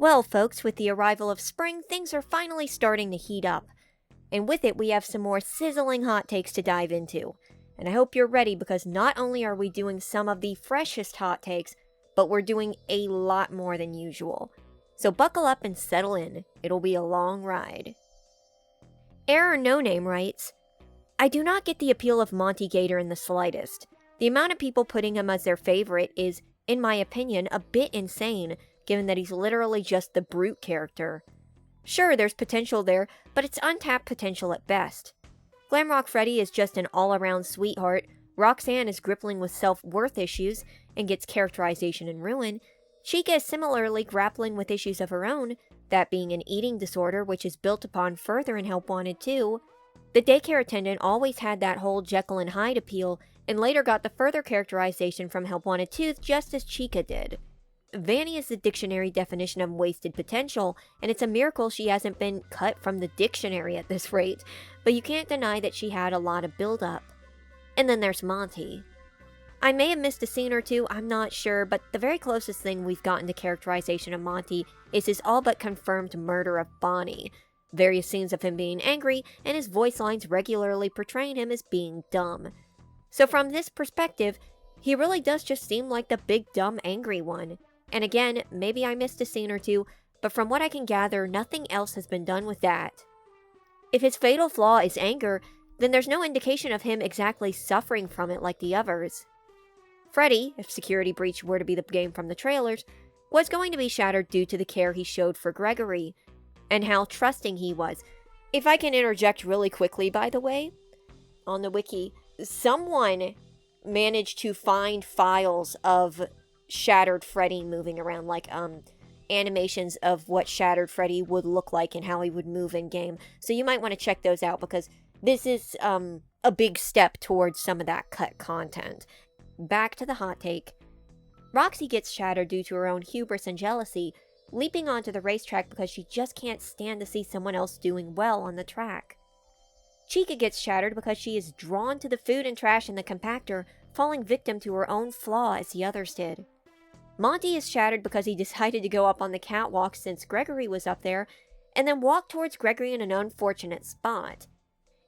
Well, folks, with the arrival of spring, things are finally starting to heat up. And with it, we have some more sizzling hot takes to dive into. And I hope you're ready because not only are we doing some of the freshest hot takes, but we're doing a lot more than usual. So buckle up and settle in. It'll be a long ride. Error No Name writes, I do not get the appeal of Monty Gator in the slightest. The amount of people putting him as their favorite is, in my opinion, a bit insane, given that he's literally just the brute character. Sure, there's potential there, but it's untapped potential at best. Glamrock Freddy is just an all-around sweetheart, Roxanne is grappling with self-worth issues and gets characterization in ruin, Chica is similarly grappling with issues of her own, that being an eating disorder which is built upon further in Help Wanted 2. The daycare attendant always had that whole Jekyll and Hyde appeal, and later got the further characterization from Help Wanted 2 just as Chica did. Vanny is the dictionary definition of wasted potential, and it's a miracle she hasn't been cut from the dictionary at this rate, but you can't deny that she had a lot of build-up. And then there's Monty. I may have missed a scene or two, I'm not sure, but the very closest thing we've gotten to characterization of Monty is his all but confirmed murder of Bonnie, various scenes of him being angry, and his voice lines regularly portraying him as being dumb. So from this perspective, he really does just seem like the big dumb angry one. And again, maybe I missed a scene or two, but from what I can gather, nothing else has been done with that. If his fatal flaw is anger, then there's no indication of him exactly suffering from it like the others. Freddy, if Security Breach were to be the game from the trailers, was going to be shattered due to the care he showed for Gregory, and how trusting he was. If I can interject really quickly, by the way, on the wiki, someone managed to find files of Shattered Freddy moving around, like animations of what Shattered Freddy would look like and how he would move in game. So you might want to check those out because this is a big step towards some of that cut content. Back to the hot take. Roxy gets shattered due to her own hubris and jealousy, leaping onto the racetrack because she just can't stand to see someone else doing well on the track. Chica gets shattered because she is drawn to the food and trash in the compactor, falling victim to her own flaw as the others did. Monty is shattered because he decided to go up on the catwalk since Gregory was up there, and then walk towards Gregory in an unfortunate spot.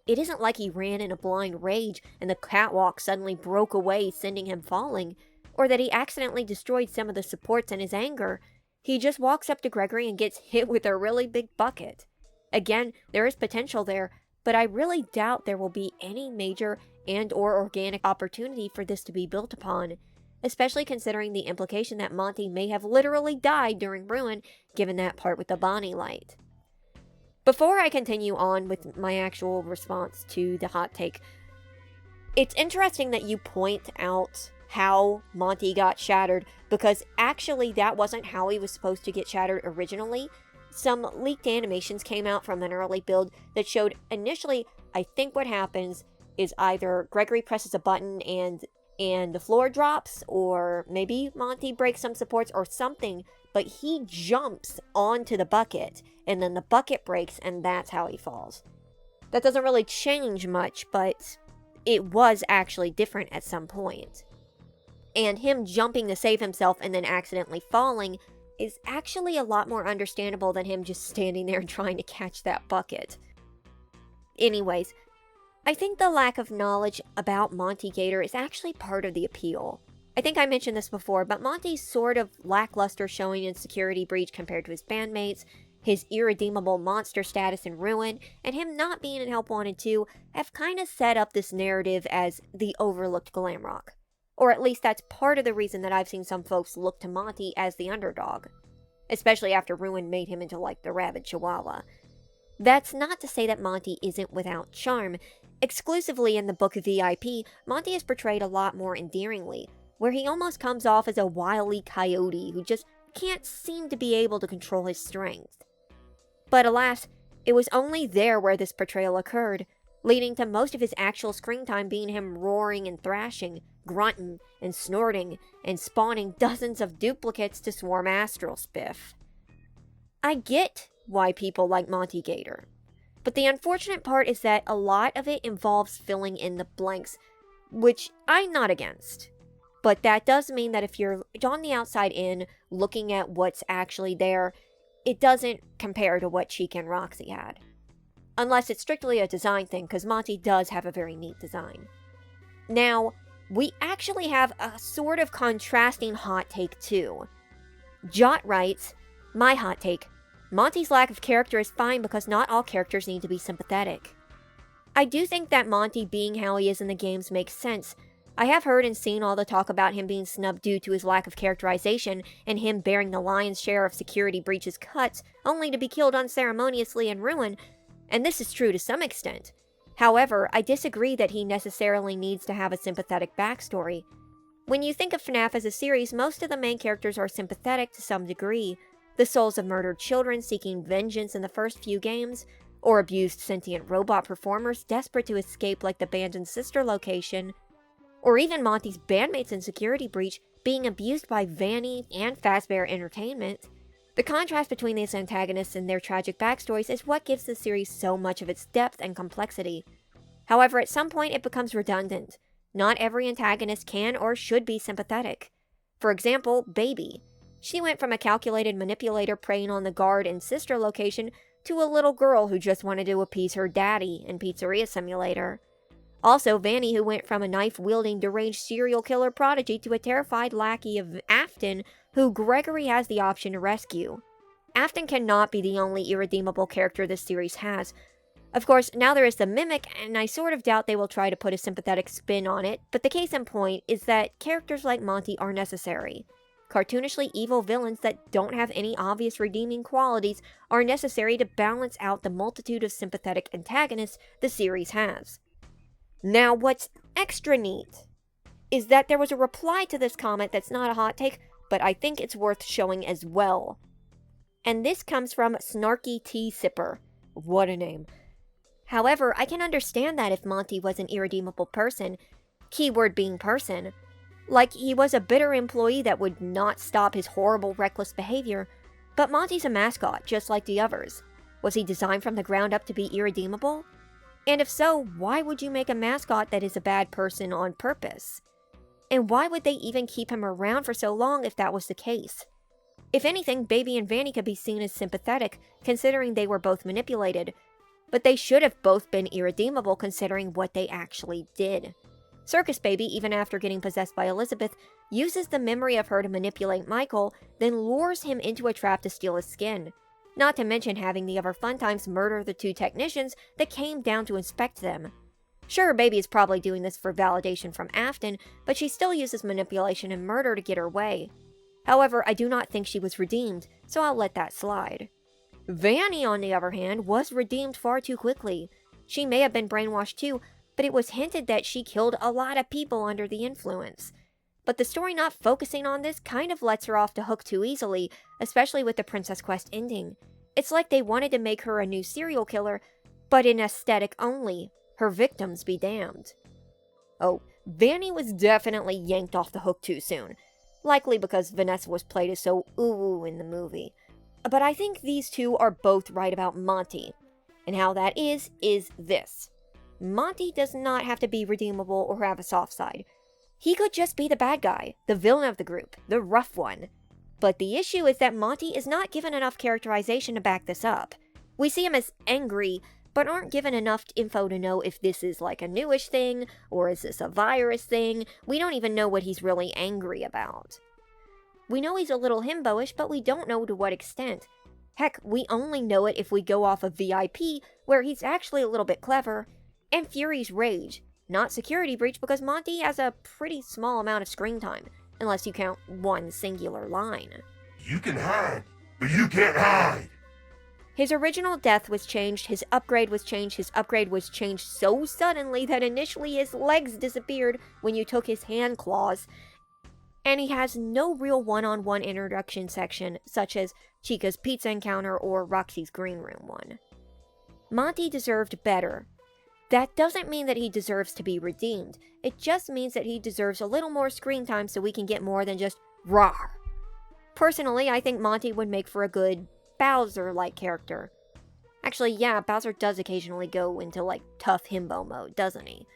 It isn't like he ran in a blind rage and the catwalk suddenly broke away, sending him falling, or that he accidentally destroyed some of the supports in his anger. He just walks up to Gregory and gets hit with a really big bucket. Again, there is potential there, but I really doubt there will be any major and/or organic opportunity for this to be built upon, especially considering the implication that Monty may have literally died during Ruin, given that part with the Bonnie light. Before I continue on with my actual response to the hot take, it's interesting that you point out how Monty got shattered, because actually that wasn't how he was supposed to get shattered originally. Some leaked animations came out from an early build that showed initially, I think what happens is either Gregory presses a button and the floor drops, or maybe Monty breaks some supports or something, but he jumps onto the bucket, and then the bucket breaks, and that's how he falls. That doesn't really change much, but it was actually different at some point. And him jumping to save himself and then accidentally falling is actually a lot more understandable than him just standing there and trying to catch that bucket. Anyways, I think the lack of knowledge about Monty Gator is actually part of the appeal. I think I mentioned this before, but Monty's sort of lackluster showing in Security Breach compared to his bandmates, his irredeemable monster status in Ruin, and him not being in Help Wanted 2 have kind of set up this narrative as the overlooked Glamrock. Or at least that's part of the reason that I've seen some folks look to Monty as the underdog. Especially after Ruin made him into like the rabid chihuahua. That's not to say that Monty isn't without charm. Exclusively in the book VIP, Monty is portrayed a lot more endearingly, where he almost comes off as a wily coyote who just can't seem to be able to control his strength. But alas, it was only there where this portrayal occurred, leading to most of his actual screen time being him roaring and thrashing, grunting and snorting, and spawning dozens of duplicates to swarm Astral Spiff. I get why people like Monty Gator, but the unfortunate part is that a lot of it involves filling in the blanks, which I'm not against. But that does mean that if you're on the outside in, looking at what's actually there, it doesn't compare to what Chica and Roxy had. Unless it's strictly a design thing, because Monty does have a very neat design. Now, we actually have a sort of contrasting hot take too. Jot writes, "My hot take. Monty's lack of character is fine because not all characters need to be sympathetic." I do think that Monty being how he is in the games makes sense. I have heard and seen all the talk about him being snubbed due to his lack of characterization and him bearing the lion's share of security breaches cuts only to be killed unceremoniously and ruined, and this is true to some extent. However, I disagree that he necessarily needs to have a sympathetic backstory. When you think of FNAF as a series, most of the main characters are sympathetic to some degree. The souls of murdered children seeking vengeance in the first few games, or abused sentient robot performers desperate to escape like the abandoned sister location, or even Monty's bandmates in Security Breach being abused by Vanny and Fazbear Entertainment. The contrast between these antagonists and their tragic backstories is what gives the series so much of its depth and complexity. However, at some point it becomes redundant. Not every antagonist can or should be sympathetic. For example, Baby. She went from a calculated manipulator preying on the guard and sister location to a little girl who just wanted to appease her daddy in Pizzeria Simulator. Also, Vanny, who went from a knife-wielding deranged serial killer prodigy to a terrified lackey of Afton, who Gregory has the option to rescue. Afton cannot be the only irredeemable character this series has. Of course, now there is the Mimic, and I sort of doubt they will try to put a sympathetic spin on it, but the case in point is that characters like Monty are necessary. Cartoonishly evil villains that don't have any obvious redeeming qualities are necessary to balance out the multitude of sympathetic antagonists the series has. Now, what's extra neat is that there was a reply to this comment that's not a hot take, but I think it's worth showing as well. And this comes from Snarky Tea Sipper. What a name. However, I can understand that if Monty was an irredeemable person, keyword being person, like he was a bitter employee that would not stop his horrible, reckless behavior, but Monty's a mascot, just like the others. Was he designed from the ground up to be irredeemable? And if so, why would you make a mascot that is a bad person on purpose? And why would they even keep him around for so long if that was the case? If anything, Baby and Vanny could be seen as sympathetic, considering they were both manipulated, but they should have both been irredeemable considering what they actually did. Circus Baby, even after getting possessed by Elizabeth, uses the memory of her to manipulate Michael, then lures him into a trap to steal his skin. Not to mention having the other Funtimes murder the two technicians that came down to inspect them. Sure, Baby is probably doing this for validation from Afton, but she still uses manipulation and murder to get her way. However, I do not think she was redeemed, so I'll let that slide. Vanny, on the other hand, was redeemed far too quickly. She may have been brainwashed too, but it was hinted that she killed a lot of people under the influence. But the story not focusing on this kind of lets her off the hook too easily, especially with the Princess Quest ending. It's like they wanted to make her a new serial killer, but in aesthetic only. Her victims be damned. Oh, Vanny was definitely yanked off the hook too soon. Likely because Vanessa was played as so ooh in the movie. But I think these two are both right about Monty. And how that is this. Monty does not have to be redeemable or have a soft side. He could just be the bad guy, the villain of the group, the rough one. But the issue is that Monty is not given enough characterization to back this up. We see him as angry, but aren't given enough info to know if this is like a newish thing, or is this a virus thing. We don't even know what he's really angry about. We know he's a little himbo-ish, but we don't know to what extent. Heck, we only know it if we go off of VIP, where he's actually a little bit clever, and Fury's Rage. Not Security Breach, because Monty has a pretty small amount of screen time, unless you count one singular line. You can hide, but you can't hide! His original death was changed, his upgrade was changed so suddenly that initially his legs disappeared when you took his hand claws, and he has no real one-on-one introduction section, such as Chica's pizza encounter or Roxy's green room one. Monty deserved better. That doesn't mean that he deserves to be redeemed. It just means that he deserves a little more screen time so we can get more than just rawr. Personally, I think Monty would make for a good Bowser-like character. Actually, yeah, Bowser does occasionally go into, like, tough himbo mode, doesn't he?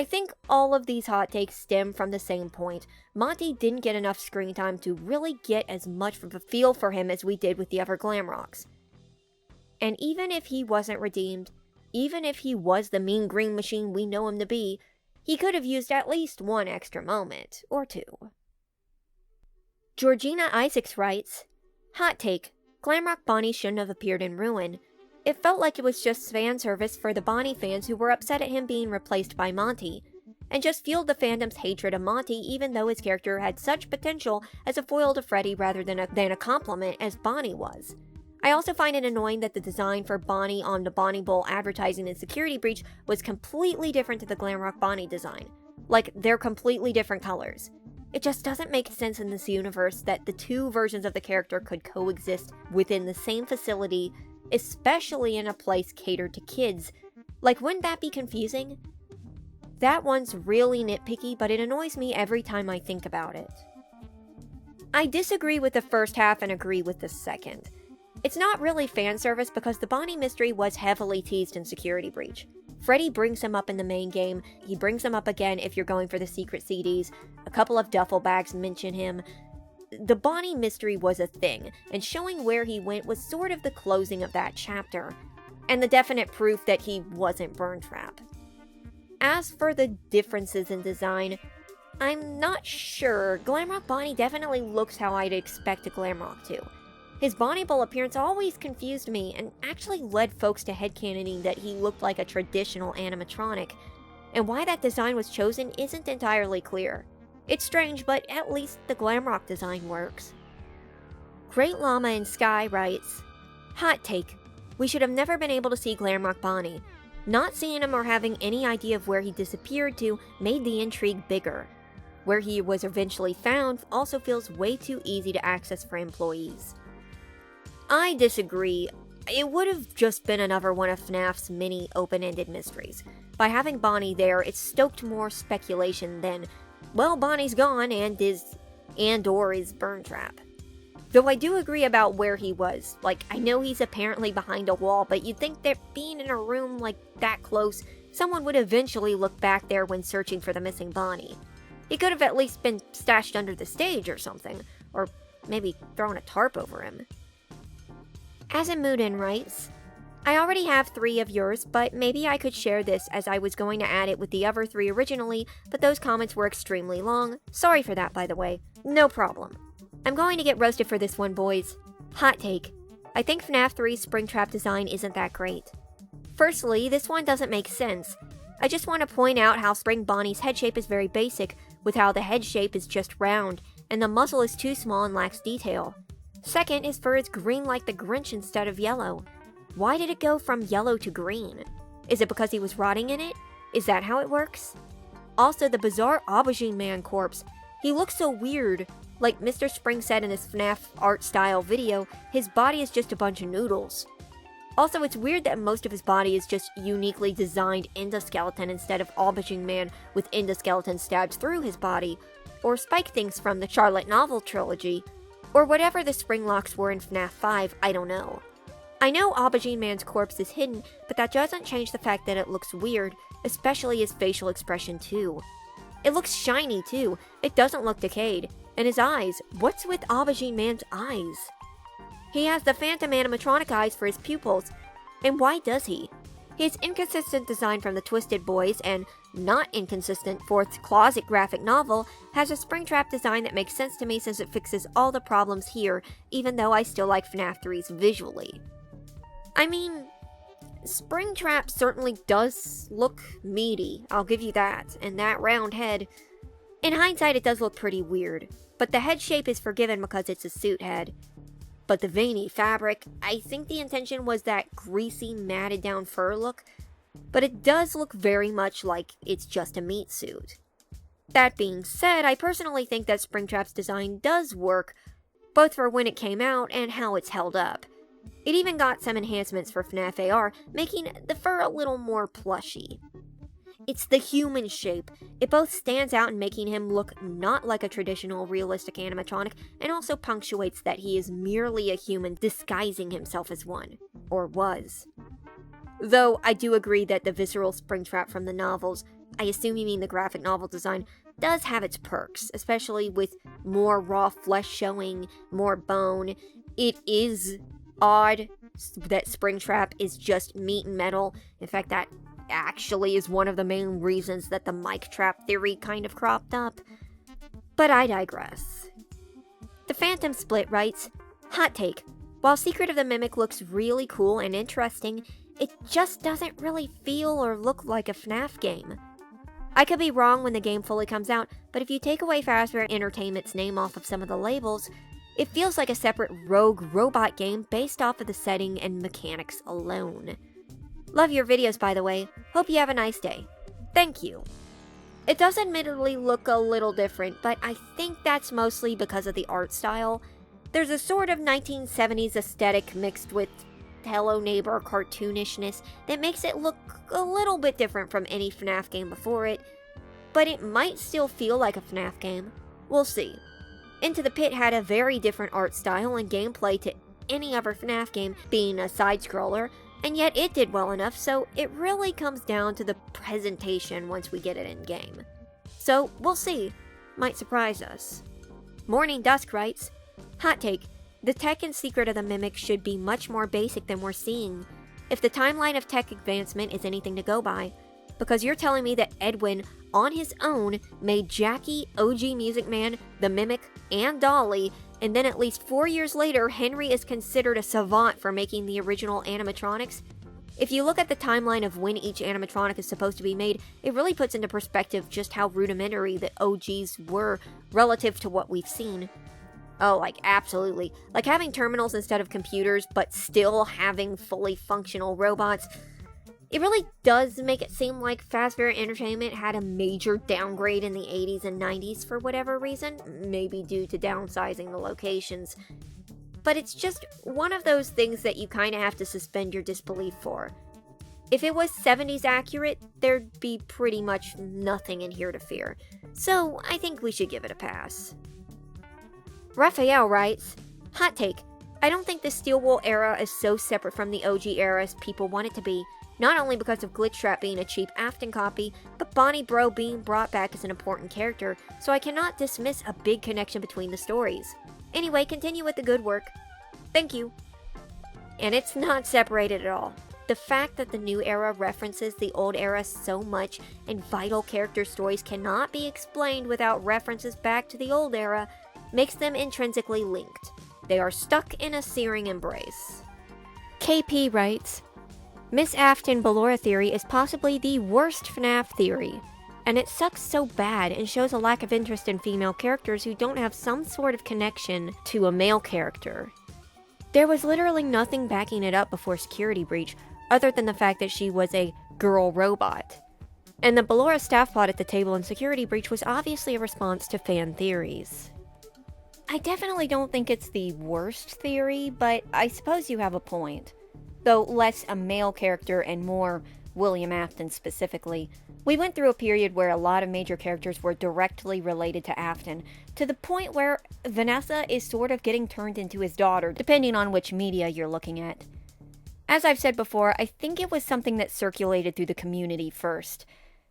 I think all of these hot takes stem from the same point. Monty didn't get enough screen time to really get as much of a feel for him as we did with the other Glamrocks. And even if he wasn't redeemed, even if he was the mean green machine we know him to be, he could have used at least one extra moment, or two. Georgina Isaacs writes, hot take, Glamrock Bonnie shouldn't have appeared in Ruin. It felt like it was just fan service for the Bonnie fans who were upset at him being replaced by Monty, and just fueled the fandom's hatred of Monty even though his character had such potential as a foil to Freddy rather than a compliment as Bonnie was. I also find it annoying that the design for Bonnie on the Bonnie Bowl advertising and security breach was completely different to the Glamrock Bonnie design. Like, they're completely different colors. It just doesn't make sense in this universe that the two versions of the character could coexist within the same facility, especially in a place catered to kids. Like, wouldn't that be confusing? That one's really nitpicky, but it annoys me every time I think about it. I disagree with the first half and agree with the second. It's not really fan service because the Bonnie mystery was heavily teased in Security Breach. Freddy brings him up in the main game, he brings him up again if you're going for the secret CDs, a couple of duffel bags mention him. The Bonnie mystery was a thing, and showing where he went was sort of the closing of that chapter, and the definite proof that he wasn't Springtrap. As for the differences in design, I'm not sure. Glamrock Bonnie definitely looks how I'd expect a Glamrock to. His Bonnie Bowl appearance always confused me and actually led folks to headcanoning that he looked like a traditional animatronic, and why that design was chosen isn't entirely clear. It's strange, but at least the Glamrock design works. Great Llama in Sky writes, hot take, we should have never been able to see Glamrock Bonnie. Not seeing him or having any idea of where he disappeared to made the intrigue bigger. Where he was eventually found also feels way too easy to access for employees. I disagree. It would have just been another one of FNAF's mini open-ended mysteries. By having Bonnie there, it stoked more speculation than, well, Bonnie's gone and is Springtrap. Though I do agree about where he was. Like, I know he's apparently behind a wall, but you'd think that being in a room like that close, someone would eventually look back there when searching for the missing Bonnie. He could have at least been stashed under the stage or something, or maybe thrown a tarp over him. Azimuddin writes, I already have 3 of yours, but maybe I could share this as I was going to add it with the other 3 originally, but those comments were extremely long. Sorry for that, by the way. No problem. I'm going to get roasted for this one, boys. Hot take. I think FNAF 3's Springtrap design isn't that great. Firstly, this one doesn't make sense. I just want to point out how Spring Bonnie's head shape is very basic, with how the head shape is just round, and the muzzle is too small and lacks detail. Second, his fur is green like the Grinch instead of yellow. Why did it go from yellow to green? Is it because he was rotting in it? Is that how it works? Also, the bizarre Aubergine Man corpse. He looks so weird. Like Mr. Spring said in his FNAF art style video, his body is just a bunch of noodles. Also, it's weird that most of his body is just uniquely designed endoskeleton instead of Aubergine Man with endoskeleton stabbed through his body, or Spike things from the Charlotte novel trilogy, or whatever the spring locks were in FNAF 5, I don't know. I know Aubergine Man's corpse is hidden, but that doesn't change the fact that it looks weird, especially his facial expression too. It looks shiny too, it doesn't look decayed. And his eyes, what's with Aubergine Man's eyes? He has the phantom animatronic eyes for his pupils, and why does he? His inconsistent design from the Twisted Boys and not inconsistent 4th closet graphic novel has a Springtrap design that makes sense to me since it fixes all the problems here, even though I still like FNAF 3's visually. I mean, Springtrap certainly does look meaty, I'll give you that, and that round head. In hindsight, it does look pretty weird, but the head shape is forgiven because it's a suit head. But the veiny fabric, I think the intention was that greasy, matted down fur look, but it does look very much like it's just a meat suit. That being said, I personally think that Springtrap's design does work, both for when it came out and how it's held up. It even got some enhancements for FNAF AR, making the fur a little more plushy. It's the human shape. It both stands out in making him look not like a traditional realistic animatronic, and also punctuates that he is merely a human disguising himself as one. Or was. Though I do agree that the visceral Springtrap from the novels, I assume you mean the graphic novel design, does have its perks, especially with more raw flesh showing, more bone. It is odd that Springtrap is just meat and metal. In fact, that actually is one of the main reasons that the mic trap theory kind of cropped up. But I digress. The Phantom Split writes, hot take. While Secret of the Mimic looks really cool and interesting, it just doesn't really feel or look like a FNAF game. I could be wrong when the game fully comes out, but if you take away Fazbear Entertainment's name off of some of the labels, it feels like a separate rogue robot game based off of the setting and mechanics alone. Love your videos, by the way. Hope you have a nice day. Thank you. It does admittedly look a little different, but I think that's mostly because of the art style. There's a sort of 1970s aesthetic mixed with Hello Neighbor cartoonishness that makes it look a little bit different from any FNAF game before it, but it might still feel like a FNAF game. We'll see. Into the Pit had a very different art style and gameplay to any other FNAF game, being a side-scroller, and yet it did well enough, so it really comes down to the presentation once we get it in-game. So, we'll see. Might surprise us. Morning Dusk writes, hot take. The tech in Secret of the Mimic should be much more basic than we're seeing, if the timeline of tech advancement is anything to go by, because you're telling me that Edwin, on his own, made Jackie, OG Music Man, the Mimic, and Dolly, and then at least 4 years later, Henry is considered a savant for making the original animatronics? If you look at the timeline of when each animatronic is supposed to be made, it really puts into perspective just how rudimentary the OGs were relative to what we've seen. Oh, like, absolutely. Like having terminals instead of computers, but still having fully functional robots. It really does make it seem like Fazbear Entertainment had a major downgrade in the 80s and 90s for whatever reason, maybe due to downsizing the locations. But it's just one of those things that you kind of have to suspend your disbelief for. If it was 70s accurate, there'd be pretty much nothing in here to fear. So I think we should give it a pass. Raphael writes, hot take. I don't think the Steel Wool era is so separate from the OG era as people want it to be, not only because of Glitchtrap being a cheap Afton copy, but Bonnie Bro being brought back as an important character, so I cannot dismiss a big connection between the stories. Anyway, continue with the good work. Thank you. And it's not separated at all. The fact that the new era references the old era so much and vital character stories cannot be explained without references back to the old era makes them intrinsically linked. They are stuck in a searing embrace. KP writes, Miss Afton Ballora theory is possibly the worst FNAF theory, and it sucks so bad and shows a lack of interest in female characters who don't have some sort of connection to a male character. There was literally nothing backing it up before Security Breach, other than the fact that she was a girl robot. And the Ballora staff plot at the table in Security Breach was obviously a response to fan theories. I definitely don't think it's the worst theory, but I suppose you have a point. Though less a male character and more William Afton specifically. We went through a period where a lot of major characters were directly related to Afton, to the point where Vanessa is sort of getting turned into his daughter, depending on which media you're looking at. As I've said before, I think it was something that circulated through the community first,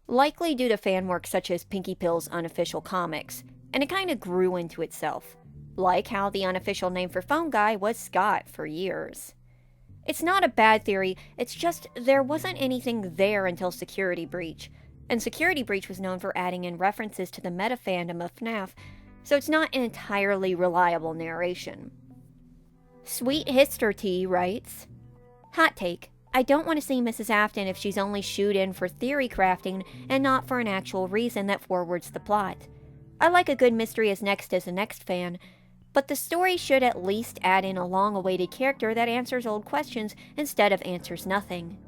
likely due to fan work such as Pinky Pill's unofficial comics, and it kind of grew into itself. Like how the unofficial name for Phone Guy was Scott for years. It's not a bad theory, it's just there wasn't anything there until Security Breach, and Security Breach was known for adding in references to the meta-fandom of FNAF, so it's not an entirely reliable narration. Sweet Hister T writes, hot take. I don't want to see Mrs. Afton if she's only shooed in for theory crafting and not for an actual reason that forwards the plot. I like a good mystery as a next fan, but the story should at least add in a long-awaited character that answers old questions instead of answers nothing.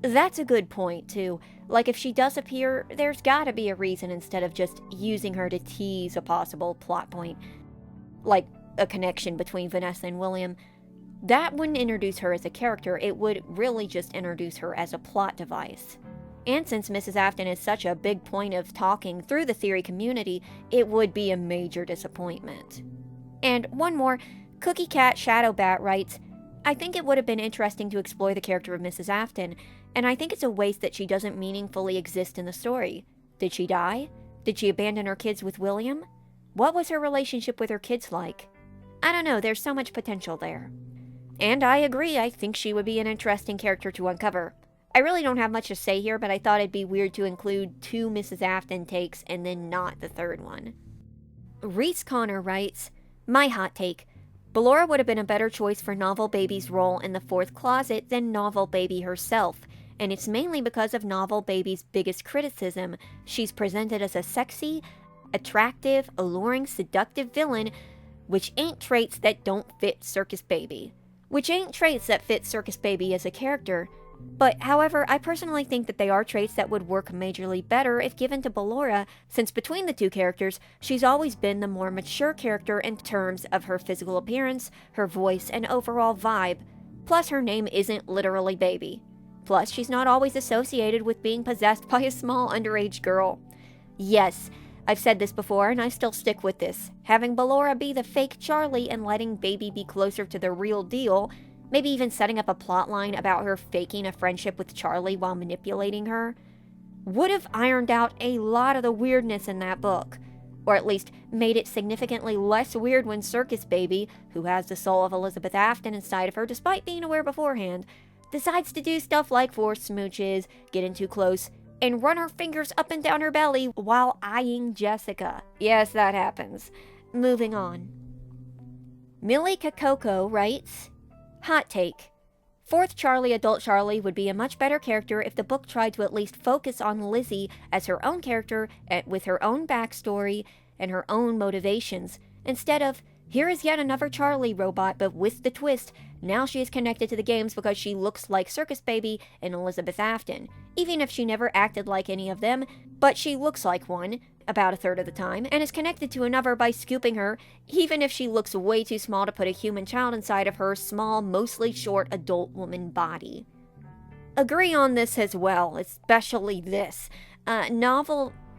That's a good point, too. Like, if she does appear, there's gotta be a reason instead of just using her to tease a possible plot point. Like, a connection between Vanessa and William. That wouldn't introduce her as a character, it would really just introduce her as a plot device. And since Mrs. Afton is such a big point of talking through the theory community, it would be a major disappointment. And one more, Cookie Cat Shadow Bat writes, I think it would have been interesting to explore the character of Mrs. Afton, and I think it's a waste that she doesn't meaningfully exist in the story. Did she die? Did she abandon her kids with William? What was her relationship with her kids like? I don't know, there's so much potential there. And I agree, I think she would be an interesting character to uncover. I really don't have much to say here, but I thought it'd be weird to include 2 Mrs. Afton takes and then not the third one. Reese Connor writes, my hot take. Ballora would have been a better choice for Novel Baby's role in the fourth closet than Novel Baby herself, and it's mainly because of Novel Baby's biggest criticism. She's presented as a sexy, attractive, alluring, seductive villain, which ain't traits that don't fit Circus Baby. Which ain't traits that fit Circus Baby as a character. But, however, I personally think that they are traits that would work majorly better if given to Ballora, since between the 2 characters, she's always been the more mature character in terms of her physical appearance, her voice, and overall vibe. Plus, her name isn't literally Baby. Plus, she's not always associated with being possessed by a small underage girl. Yes, I've said this before, and I still stick with this. Having Ballora be the fake Charlie and letting Baby be closer to the real deal, maybe even setting up a plotline about her faking a friendship with Charlie while manipulating her, would have ironed out a lot of the weirdness in that book. Or at least made it significantly less weird when Circus Baby, who has the soul of Elizabeth Afton inside of her despite being aware beforehand, decides to do stuff like force smooches, get in too close, and run her fingers up and down her belly while eyeing Jessica. Yes, that happens. Moving on. Millie Kakoko writes, hot take. 4th Charlie, Adult Charlie, would be a much better character if the book tried to at least focus on Lizzie as her own character with her own backstory and her own motivations, instead of, here is yet another Charlie robot, but with the twist, now she is connected to the games because she looks like Circus Baby and Elizabeth Afton, even if she never acted like any of them, but she looks like one, about a third of the time, and is connected to another by scooping her, even if she looks way too small to put a human child inside of her small, mostly short adult woman body. Agree on this as well, especially this.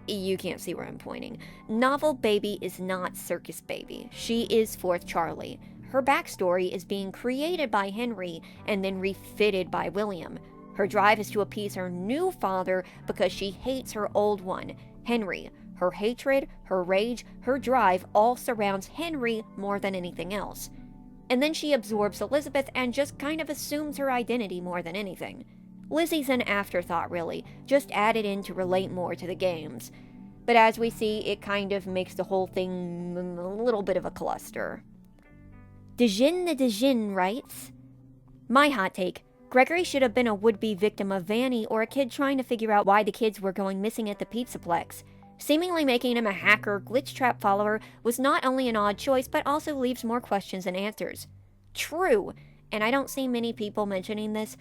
You can't see where I'm pointing. Novel Baby is not Circus Baby. She is 4th Charlie. Her backstory is being created by Henry and then refitted by William. Her drive is to appease her new father because she hates her old one, Henry. Her hatred, her rage, her drive all surrounds Henry more than anything else. And then she absorbs Elizabeth and just kind of assumes her identity more than anything. Lizzie's an afterthought, really, just added in to relate more to the games. But as we see, it kind of makes the whole thing a little bit of a cluster. Dejin the Dejin writes, my hot take. Gregory should have been a would-be victim of Vanny or a kid trying to figure out why the kids were going missing at the Pizzaplex. Seemingly making him a hacker, glitch trap follower was not only an odd choice, but also leaves more questions than answers. True, and I don't see many people mentioning this,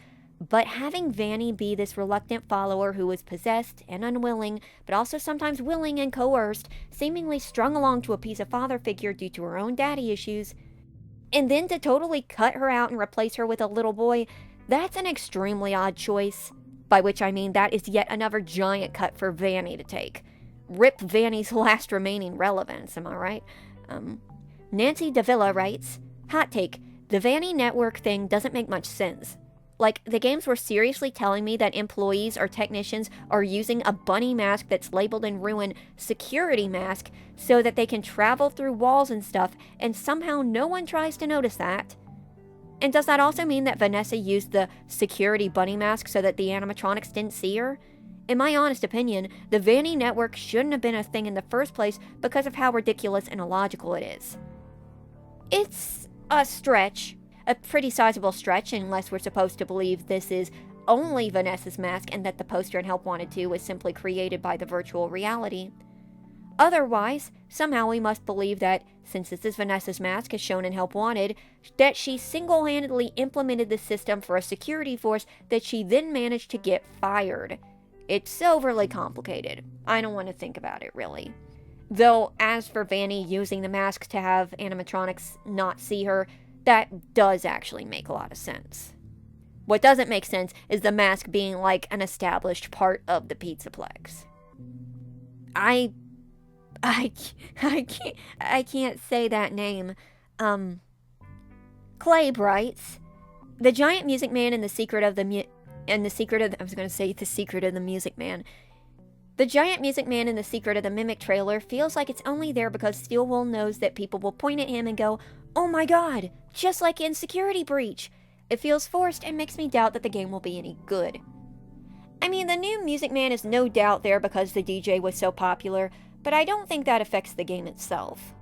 but having Vanny be this reluctant follower who was possessed and unwilling, but also sometimes willing and coerced, seemingly strung along to appease a father figure due to her own daddy issues, and then to totally cut her out and replace her with a little boy, that's an extremely odd choice. By which I mean that is yet another giant cut for Vanny to take. Rip Vanny's last remaining relevance, am I right? Nancy Davila writes, hot take, the Vanny network thing doesn't make much sense. Like, the games were seriously telling me that employees or technicians are using a bunny mask that's labeled in Ruin security mask so that they can travel through walls and stuff, and somehow no one tries to notice that. And does that also mean that Vanessa used the security bunny mask so that the animatronics didn't see her? In my honest opinion, the Vanny network shouldn't have been a thing in the first place because of how ridiculous and illogical it is. It's a stretch. A pretty sizable stretch, unless we're supposed to believe this is only Vanessa's mask and that the poster in Help Wanted 2 was simply created by the virtual reality. Otherwise, somehow we must believe that, since this is Vanessa's mask as shown in Help Wanted, that she single-handedly implemented the system for a security force that she then managed to get fired. It's overly complicated. I don't want to think about it, really. Though, as for Vanny using the mask to have animatronics not see her, that does actually make a lot of sense. What doesn't make sense is the mask being like an established part of the Pizzaplex. I can't say that name. Clabe writes, The giant music man and the secret of the Music Man. The giant music man in the Secret of the Mimic trailer feels like it's only there because Steelwool knows that people will point at him and go, "Oh my god," just like in Security Breach. It feels forced and makes me doubt that the game will be any good. I mean, the new Music Man is no doubt there because the DJ was so popular, but I don't think that affects the game itself.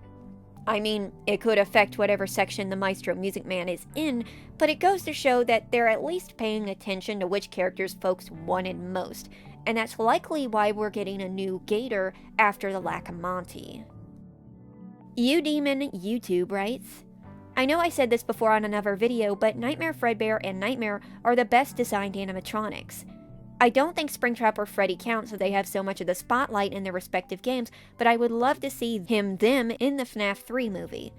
I mean, it could affect whatever section the Maestro Music Man is in, but it goes to show that they're at least paying attention to which characters folks wanted most, and that's likely why we're getting a new Gator after the lack of Monty. UDemon YouTube writes, I know I said this before on another video, but Nightmare Fredbear and Nightmare are the best designed animatronics. I don't think Springtrap or Freddy count so they have so much of the spotlight in their respective games, but I would love to see them in the FNAF 3 movie.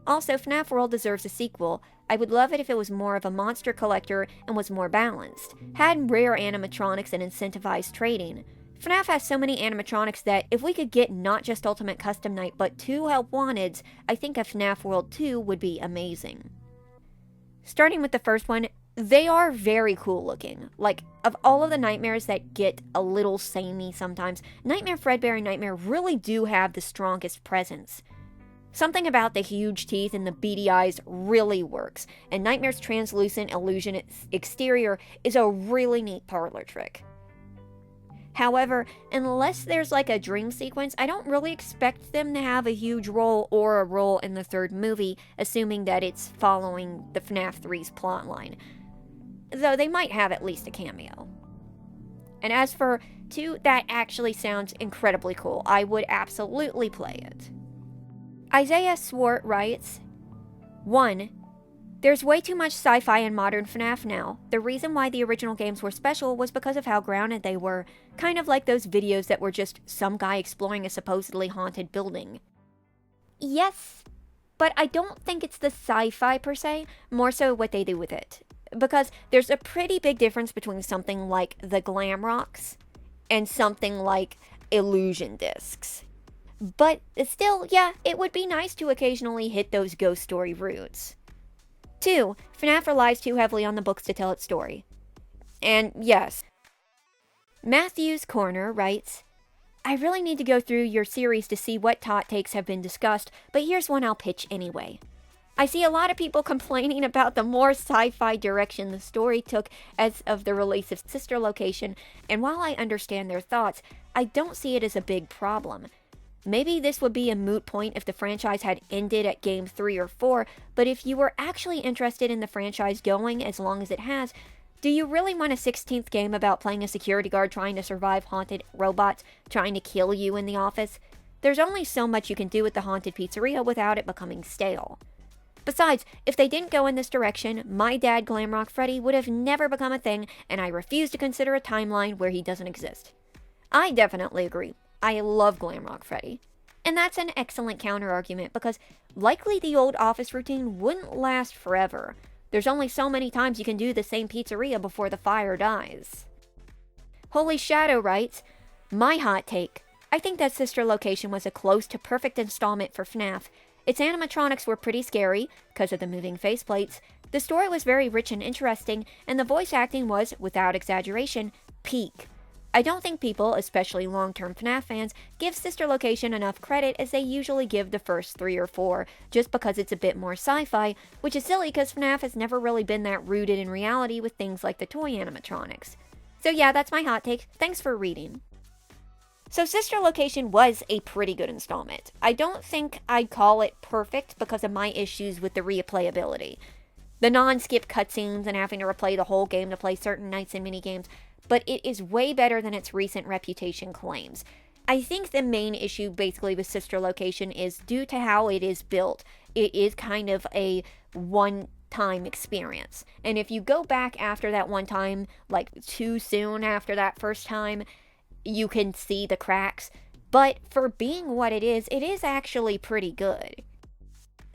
Also, FNAF World deserves a sequel. I would love it if it was more of a monster collector and was more balanced, had rare animatronics and incentivized trading. FNAF has so many animatronics that if we could get not just Ultimate Custom Night but 2 Help Wanteds, I think a FNAF World 2 would be amazing. Starting with the first one, they are very cool looking. Like, of all of the nightmares that get a little samey sometimes, Nightmare Fredbear and Nightmare really do have the strongest presence. Something about the huge teeth and the beady eyes really works, and Nightmare's translucent illusion exterior is a really neat parlor trick. However, unless there's like a dream sequence, I don't really expect them to have a huge role or a role in the third movie, assuming that it's following the FNAF 3's plotline. Though they might have at least a cameo. And as for 2, that actually sounds incredibly cool. I would absolutely play it. Isaiah Swart writes, 1. There's way too much sci-fi in modern FNAF now. The reason why the original games were special was because of how grounded they were, kind of like those videos that were just some guy exploring a supposedly haunted building. Yes, but I don't think it's the sci-fi per se, more so what they do with it. Because there's a pretty big difference between something like the Glamrocks and something like Illusion Discs. But still, yeah, it would be nice to occasionally hit those ghost story roots. 2. FNAF relies too heavily on the books to tell its story. And yes. Matthew's Corner writes, I really need to go through your series to see what hot takes have been discussed, but here's one I'll pitch anyway. I see a lot of people complaining about the more sci-fi direction the story took as of the release of Sister Location, and while I understand their thoughts, I don't see it as a big problem. Maybe this would be a moot point if the franchise had ended at game 3 or 4, but if you were actually interested in the franchise going as long as it has, do you really want a 16th game about playing a security guard trying to survive haunted robots trying to kill you in the office? There's only so much you can do with the haunted pizzeria without it becoming stale. Besides, if they didn't go in this direction, my dad Glamrock Freddy would have never become a thing, and I refuse to consider a timeline where he doesn't exist. I definitely agree. I love Glamrock Freddy. And that's an excellent counter-argument because likely the old office routine wouldn't last forever. There's only so many times you can do the same pizzeria before the fire dies. Holy Shadow writes, my hot take. I think that Sister Location was a close to perfect installment for FNAF. Its animatronics were pretty scary, because of the moving faceplates. The story was very rich and interesting, and the voice acting was, without exaggeration, peak. I don't think people, especially long-term FNAF fans, give Sister Location enough credit as they usually give the first 3 or 4, just because it's a bit more sci-fi, which is silly because FNAF has never really been that rooted in reality with things like the toy animatronics. So yeah, that's my hot take. Thanks for reading. So Sister Location was a pretty good installment. I don't think I'd call it perfect because of my issues with the replayability. The non-skip cutscenes and having to replay the whole game to play certain nights and minigames, but it is way better than its recent reputation claims. I think the main issue basically with Sister Location is due to how it is built. It is kind of a one-time experience. And if you go back after that one time, like too soon after that first time, you can see the cracks. But for being what it is actually pretty good.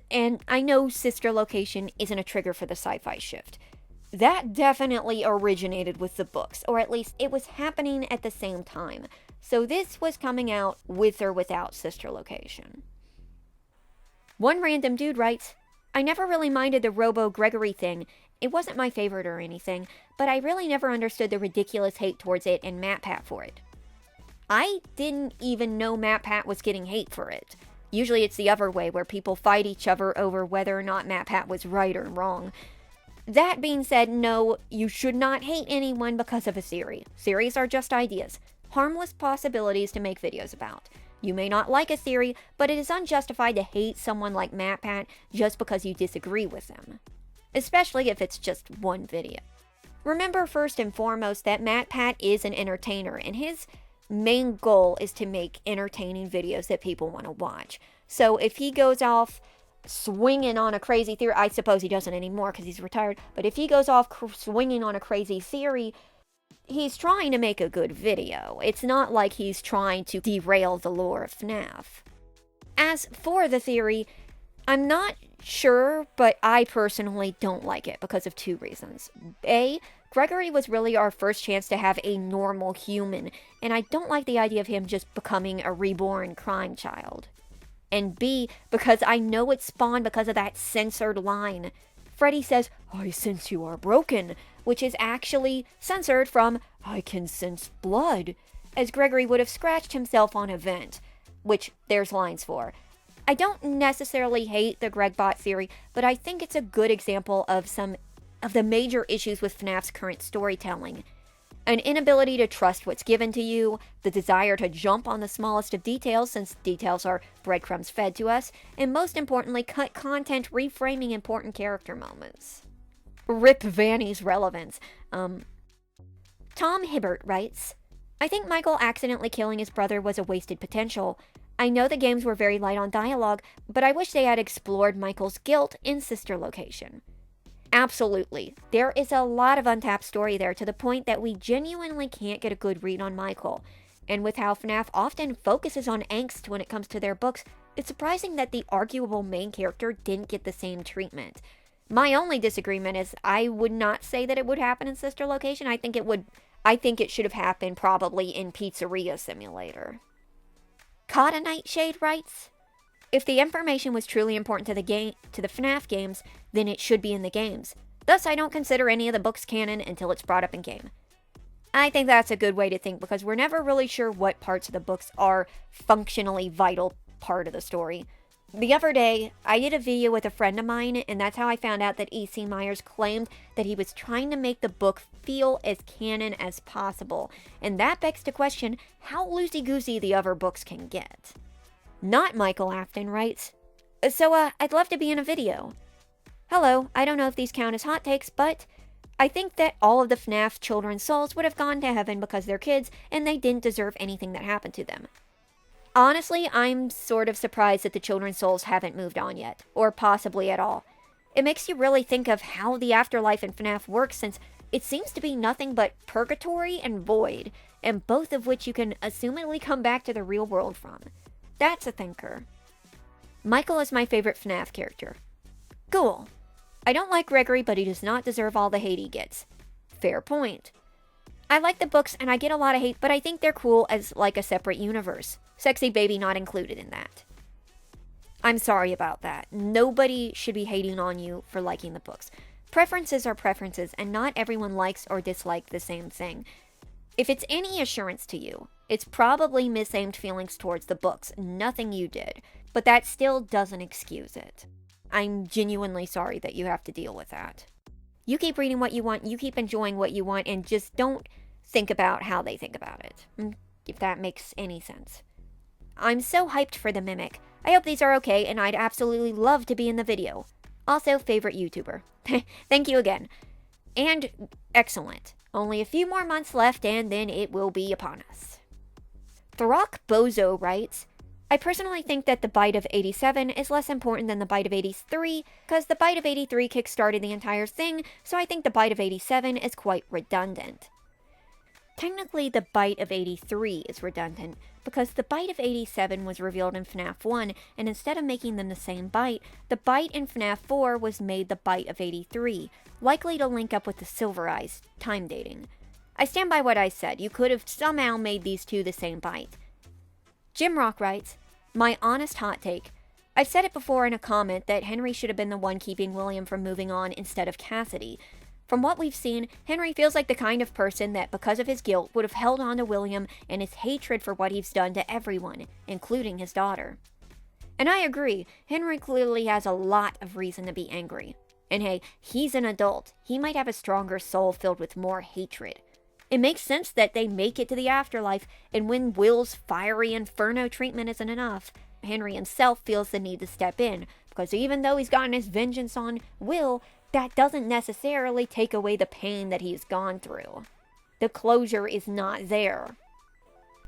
And I know Sister Location isn't a trigger for the sci-fi shift. That definitely originated with the books, or at least it was happening at the same time. So this was coming out with or without Sister Location. One random dude writes, I never really minded the Robo Gregory thing. It wasn't my favorite or anything, but I really never understood the ridiculous hate towards it and MatPat for it. I didn't even know MatPat was getting hate for it. Usually it's the other way, where people fight each other over whether or not MatPat was right or wrong. That being said, no, you should not hate anyone because of a theory. Theories are just ideas, harmless possibilities to make videos about. You may not like a theory, but it is unjustified to hate someone like MatPat just because you disagree with them. Especially if it's just one video. Remember first and foremost that MatPat is an entertainer, and his main goal is to make entertaining videos that people want to watch. So if he goes off swinging on a crazy theory, I suppose he doesn't anymore because he's retired, but if he goes off swinging on a crazy theory, he's trying to make a good video. It's not like he's trying to derail the lore of FNAF. As for the theory, I'm not sure, but I personally don't like it because of two reasons. A, Gregory was really our first chance to have a normal human, and I don't like the idea of him just becoming a reborn crime child. And B, because I know it spawned because of that censored line. Freddy says, "I sense you are broken," which is actually censored from, "I can sense blood," as Gregory would have scratched himself on a vent, which there's lines for. I don't necessarily hate the Gregbot theory, but I think it's a good example of some of the major issues with FNAF's current storytelling. An inability to trust what's given to you, the desire to jump on the smallest of details since details are breadcrumbs fed to us, and most importantly, cut content reframing important character moments. Rip Vanny's relevance. Tom Hibbert writes, "I think Michael accidentally killing his brother was a wasted potential. I know the games were very light on dialogue, but I wish they had explored Michael's guilt in Sister Location." Absolutely. There is a lot of untapped story there to the point that we genuinely can't get a good read on Michael. And with how FNAF often focuses on angst when it comes to their books, it's surprising that the arguable main character didn't get the same treatment. My only disagreement is I would not say that it would happen in Sister Location. I think it should have happened probably in Pizzeria Simulator. Kata Nightshade writes, "If the information was truly important to the FNAF games, then it should be in the games. Thus, I don't consider any of the books canon until it's brought up in game." I think that's a good way to think because we're never really sure what parts of the books are functionally vital part of the story. The other day, I did a video with a friend of mine, and that's how I found out that E.C. Myers claimed that he was trying to make the book feel as canon as possible, and that begs to question how loosey-goosey the other books can get. Not Michael Afton writes, "So, I'd love to be in a video. Hello, I don't know if these count as hot takes, but I think that all of the FNAF children's souls would have gone to heaven because they're kids, and they didn't deserve anything that happened to them. Honestly, I'm sort of surprised that the children's souls haven't moved on yet, or possibly at all. It makes you really think of how the afterlife in FNAF works, since it seems to be nothing but purgatory and void, and both of which you can assumedly come back to the real world from. That's a thinker." Michael is my favorite FNAF character. Cool. I don't like Gregory, but he does not deserve all the hate he gets. Fair point. I like the books and I get a lot of hate, but I think they're cool as like a separate universe. Sexy baby not included in that. I'm sorry about that. Nobody should be hating on you for liking the books. Preferences are preferences, and not everyone likes or dislikes the same thing. If it's any assurance to you, it's probably misaimed feelings towards the books, nothing you did, but that still doesn't excuse it. I'm genuinely sorry that you have to deal with that. You keep reading what you want, you keep enjoying what you want, and just don't think about how they think about it, if that makes any sense. I'm so hyped for the Mimic. I hope these are okay, and I'd absolutely love to be in the video. Also, favorite YouTuber. Thank you again. And excellent. Only a few more months left, and then it will be upon us. Throck Bozo writes, "I personally think that the bite of 87 is less important than the bite of 83, because the bite of 83 kickstarted the entire thing, so I think the bite of 87 is quite redundant." Technically, the bite of 83 is redundant, because the bite of 87 was revealed in FNAF 1, and instead of making them the same bite, the bite in FNAF 4 was made the bite of 83, likely to link up with the Silver Eyes time dating. I stand by what I said, you could have somehow made these two the same bite. Jim Rock writes, "My honest hot take, I've said it before in a comment that Henry should have been the one keeping William from moving on instead of Cassidy. From what we've seen, Henry feels like the kind of person that, because of his guilt, would have held on to William and his hatred for what he's done to everyone, including his daughter. And I agree, Henry clearly has a lot of reason to be angry. And hey, he's an adult. He might have a stronger soul filled with more hatred. It makes sense that they make it to the afterlife, and when Will's fiery inferno treatment isn't enough, Henry himself feels the need to step in, because even though he's gotten his vengeance on Will, that doesn't necessarily take away the pain that he's gone through. The closure is not there.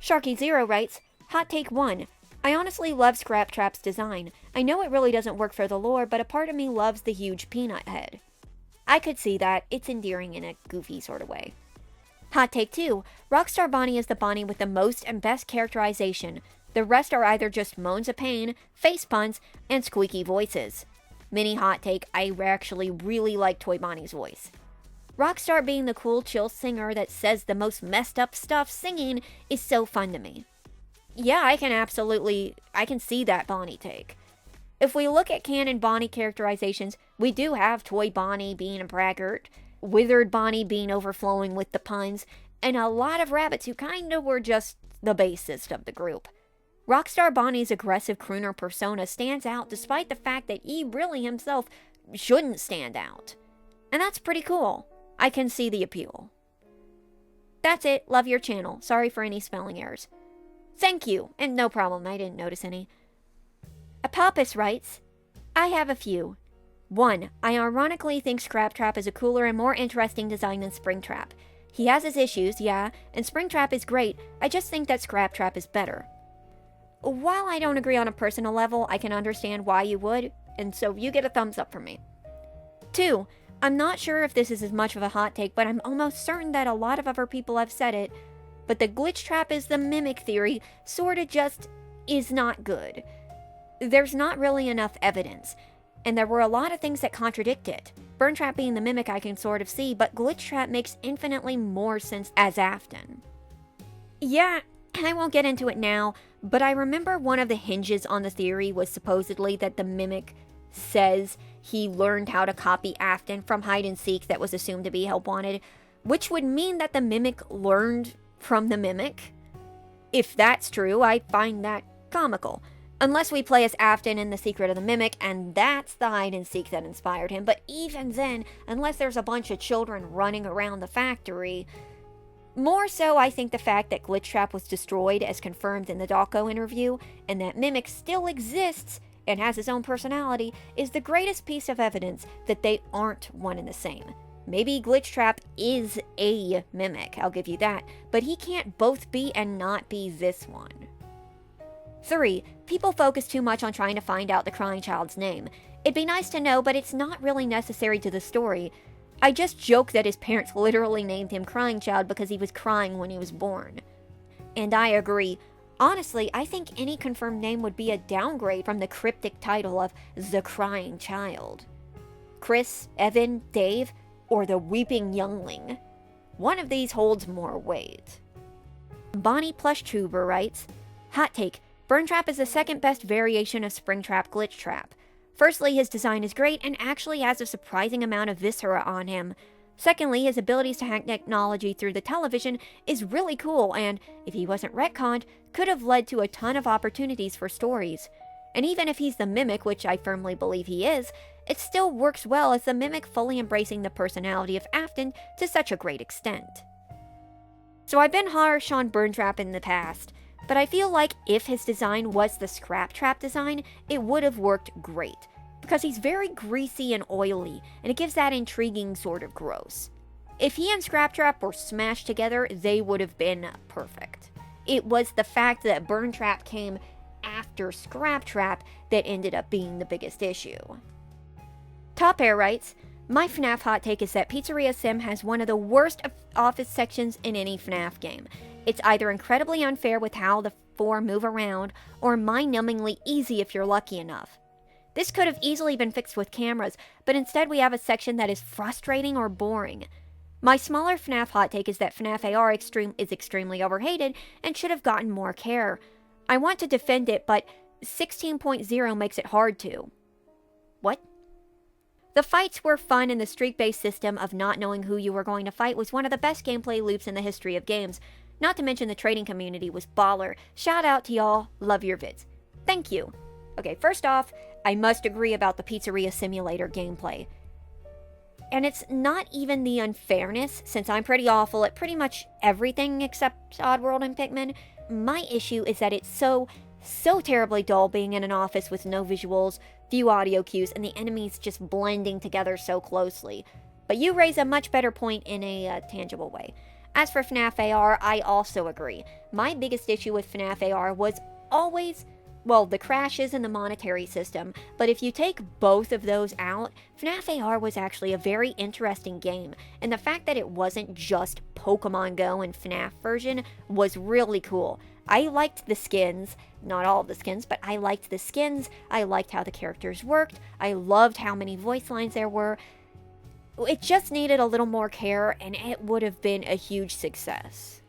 Sharky0 writes, Hot Take 1. I honestly love Springtrap's design. I know it really doesn't work for the lore, but a part of me loves the huge peanut head. I could see that. It's endearing in a goofy sort of way. Hot Take 2. Rockstar Bonnie is the Bonnie with the most and best characterization. The rest are either just moans of pain, face puns, and squeaky voices. Mini hot take, I actually really like Toy Bonnie's voice. Rockstar being the cool, chill singer that says the most messed up stuff singing is so fun to me. Yeah, I can see that Bonnie take. If we look at canon Bonnie characterizations, we do have Toy Bonnie being a braggart, Withered Bonnie being overflowing with the puns, and a lot of rabbits who kinda were just the bassist of the group. Rockstar Bonnie's aggressive crooner persona stands out despite the fact that he really himself shouldn't stand out. And that's pretty cool. I can see the appeal. That's it. Love your channel. Sorry for any spelling errors. Thank you. And no problem. I didn't notice any. Accomplice writes, I have a few. 1. I ironically think Springtrap is a cooler and more interesting design than Springtrap. He has his issues, yeah, and Springtrap is great. I just think that Springtrap is better. While I don't agree on a personal level, I can understand why you would, and so you get a thumbs up from me. 2. I'm not sure if this is as much of a hot take, but I'm almost certain that a lot of other people have said it, but the glitch trap is the mimic theory sorta just is not good. There's not really enough evidence, and there were a lot of things that contradict it. Burn Trap being the mimic I can sort of see, but glitch trap makes infinitely more sense as Afton. Yeah, I won't get into it now, but I remember one of the hinges on the theory was supposedly that the mimic says he learned how to copy Afton from hide and seek that was assumed to be Help Wanted, which would mean that the mimic learned from the mimic. If that's true, I find that comical. Unless we play as Afton in The Secret of the Mimic, and that's the hide and seek that inspired him, but even then, unless there's a bunch of children running around the factory. More so, I think the fact that Glitch Trap was destroyed as confirmed in the Dawko interview, and that Mimic still exists and has his own personality, is the greatest piece of evidence that they aren't one and the same. Maybe Glitch Trap is a Mimic, I'll give you that, but he can't both be and not be this one. 3. People focus too much on trying to find out the crying child's name. It'd be nice to know, but it's not really necessary to the story. I just joke that his parents literally named him Crying Child because he was crying when he was born. And I agree. Honestly, I think any confirmed name would be a downgrade from the cryptic title of The Crying Child. Chris, Evan, Dave, or the Weeping Youngling. One of these holds more weight. Bonnie Plush Tuber writes, Hot take. Burn Trap is the second best variation of Springtrap Glitch Trap. Firstly, his design is great and actually has a surprising amount of viscera on him. Secondly, his abilities to hack technology through the television is really cool and, if he wasn't retconned, could have led to a ton of opportunities for stories. And even if he's the Mimic, which I firmly believe he is, it still works well as the Mimic fully embracing the personality of Afton to such a great extent. So I've been harsh on Burn Trap in the past, but I feel like if his design was the Scrap Trap design, it would have worked great. Because he's very greasy and oily, and it gives that intriguing sort of gross. If he and Scrap Trap were smashed together, they would have been perfect. It was the fact that Burn Trap came after Scrap Trap that ended up being the biggest issue. Top Air writes, My FNAF hot take is that Pizzeria Sim has one of the worst office sections in any FNAF game. It's either incredibly unfair with how the four move around, or mind-numbingly easy if you're lucky enough. This could have easily been fixed with cameras, but instead we have a section that is frustrating or boring. My smaller FNAF hot take is that FNAF AR is extremely overhated and should have gotten more care. I want to defend it, but 16.0 makes it hard to. What? The fights were fun, and the streak-based system of not knowing who you were going to fight was one of the best gameplay loops in the history of games. Not to mention the trading community was baller. Shout out to y'all, love your vids. Thank you. Okay, first off, I must agree about the Pizzeria Simulator gameplay. And it's not even the unfairness, since I'm pretty awful at pretty much everything except Oddworld and Pikmin. My issue is that it's so terribly dull being in an office with no visuals, few audio cues, and the enemies just blending together so closely. But you raise a much better point in a tangible way. As for FNAF AR, I also agree. My biggest issue with FNAF AR was always, well, the crashes in the monetary system, but if you take both of those out, FNAF AR was actually a very interesting game, and the fact that it wasn't just Pokemon Go and FNAF version was really cool. I liked the skins, not all the skins, but I liked the skins, I liked how the characters worked, I loved how many voice lines there were. It just needed a little more care, and it would have been a huge success.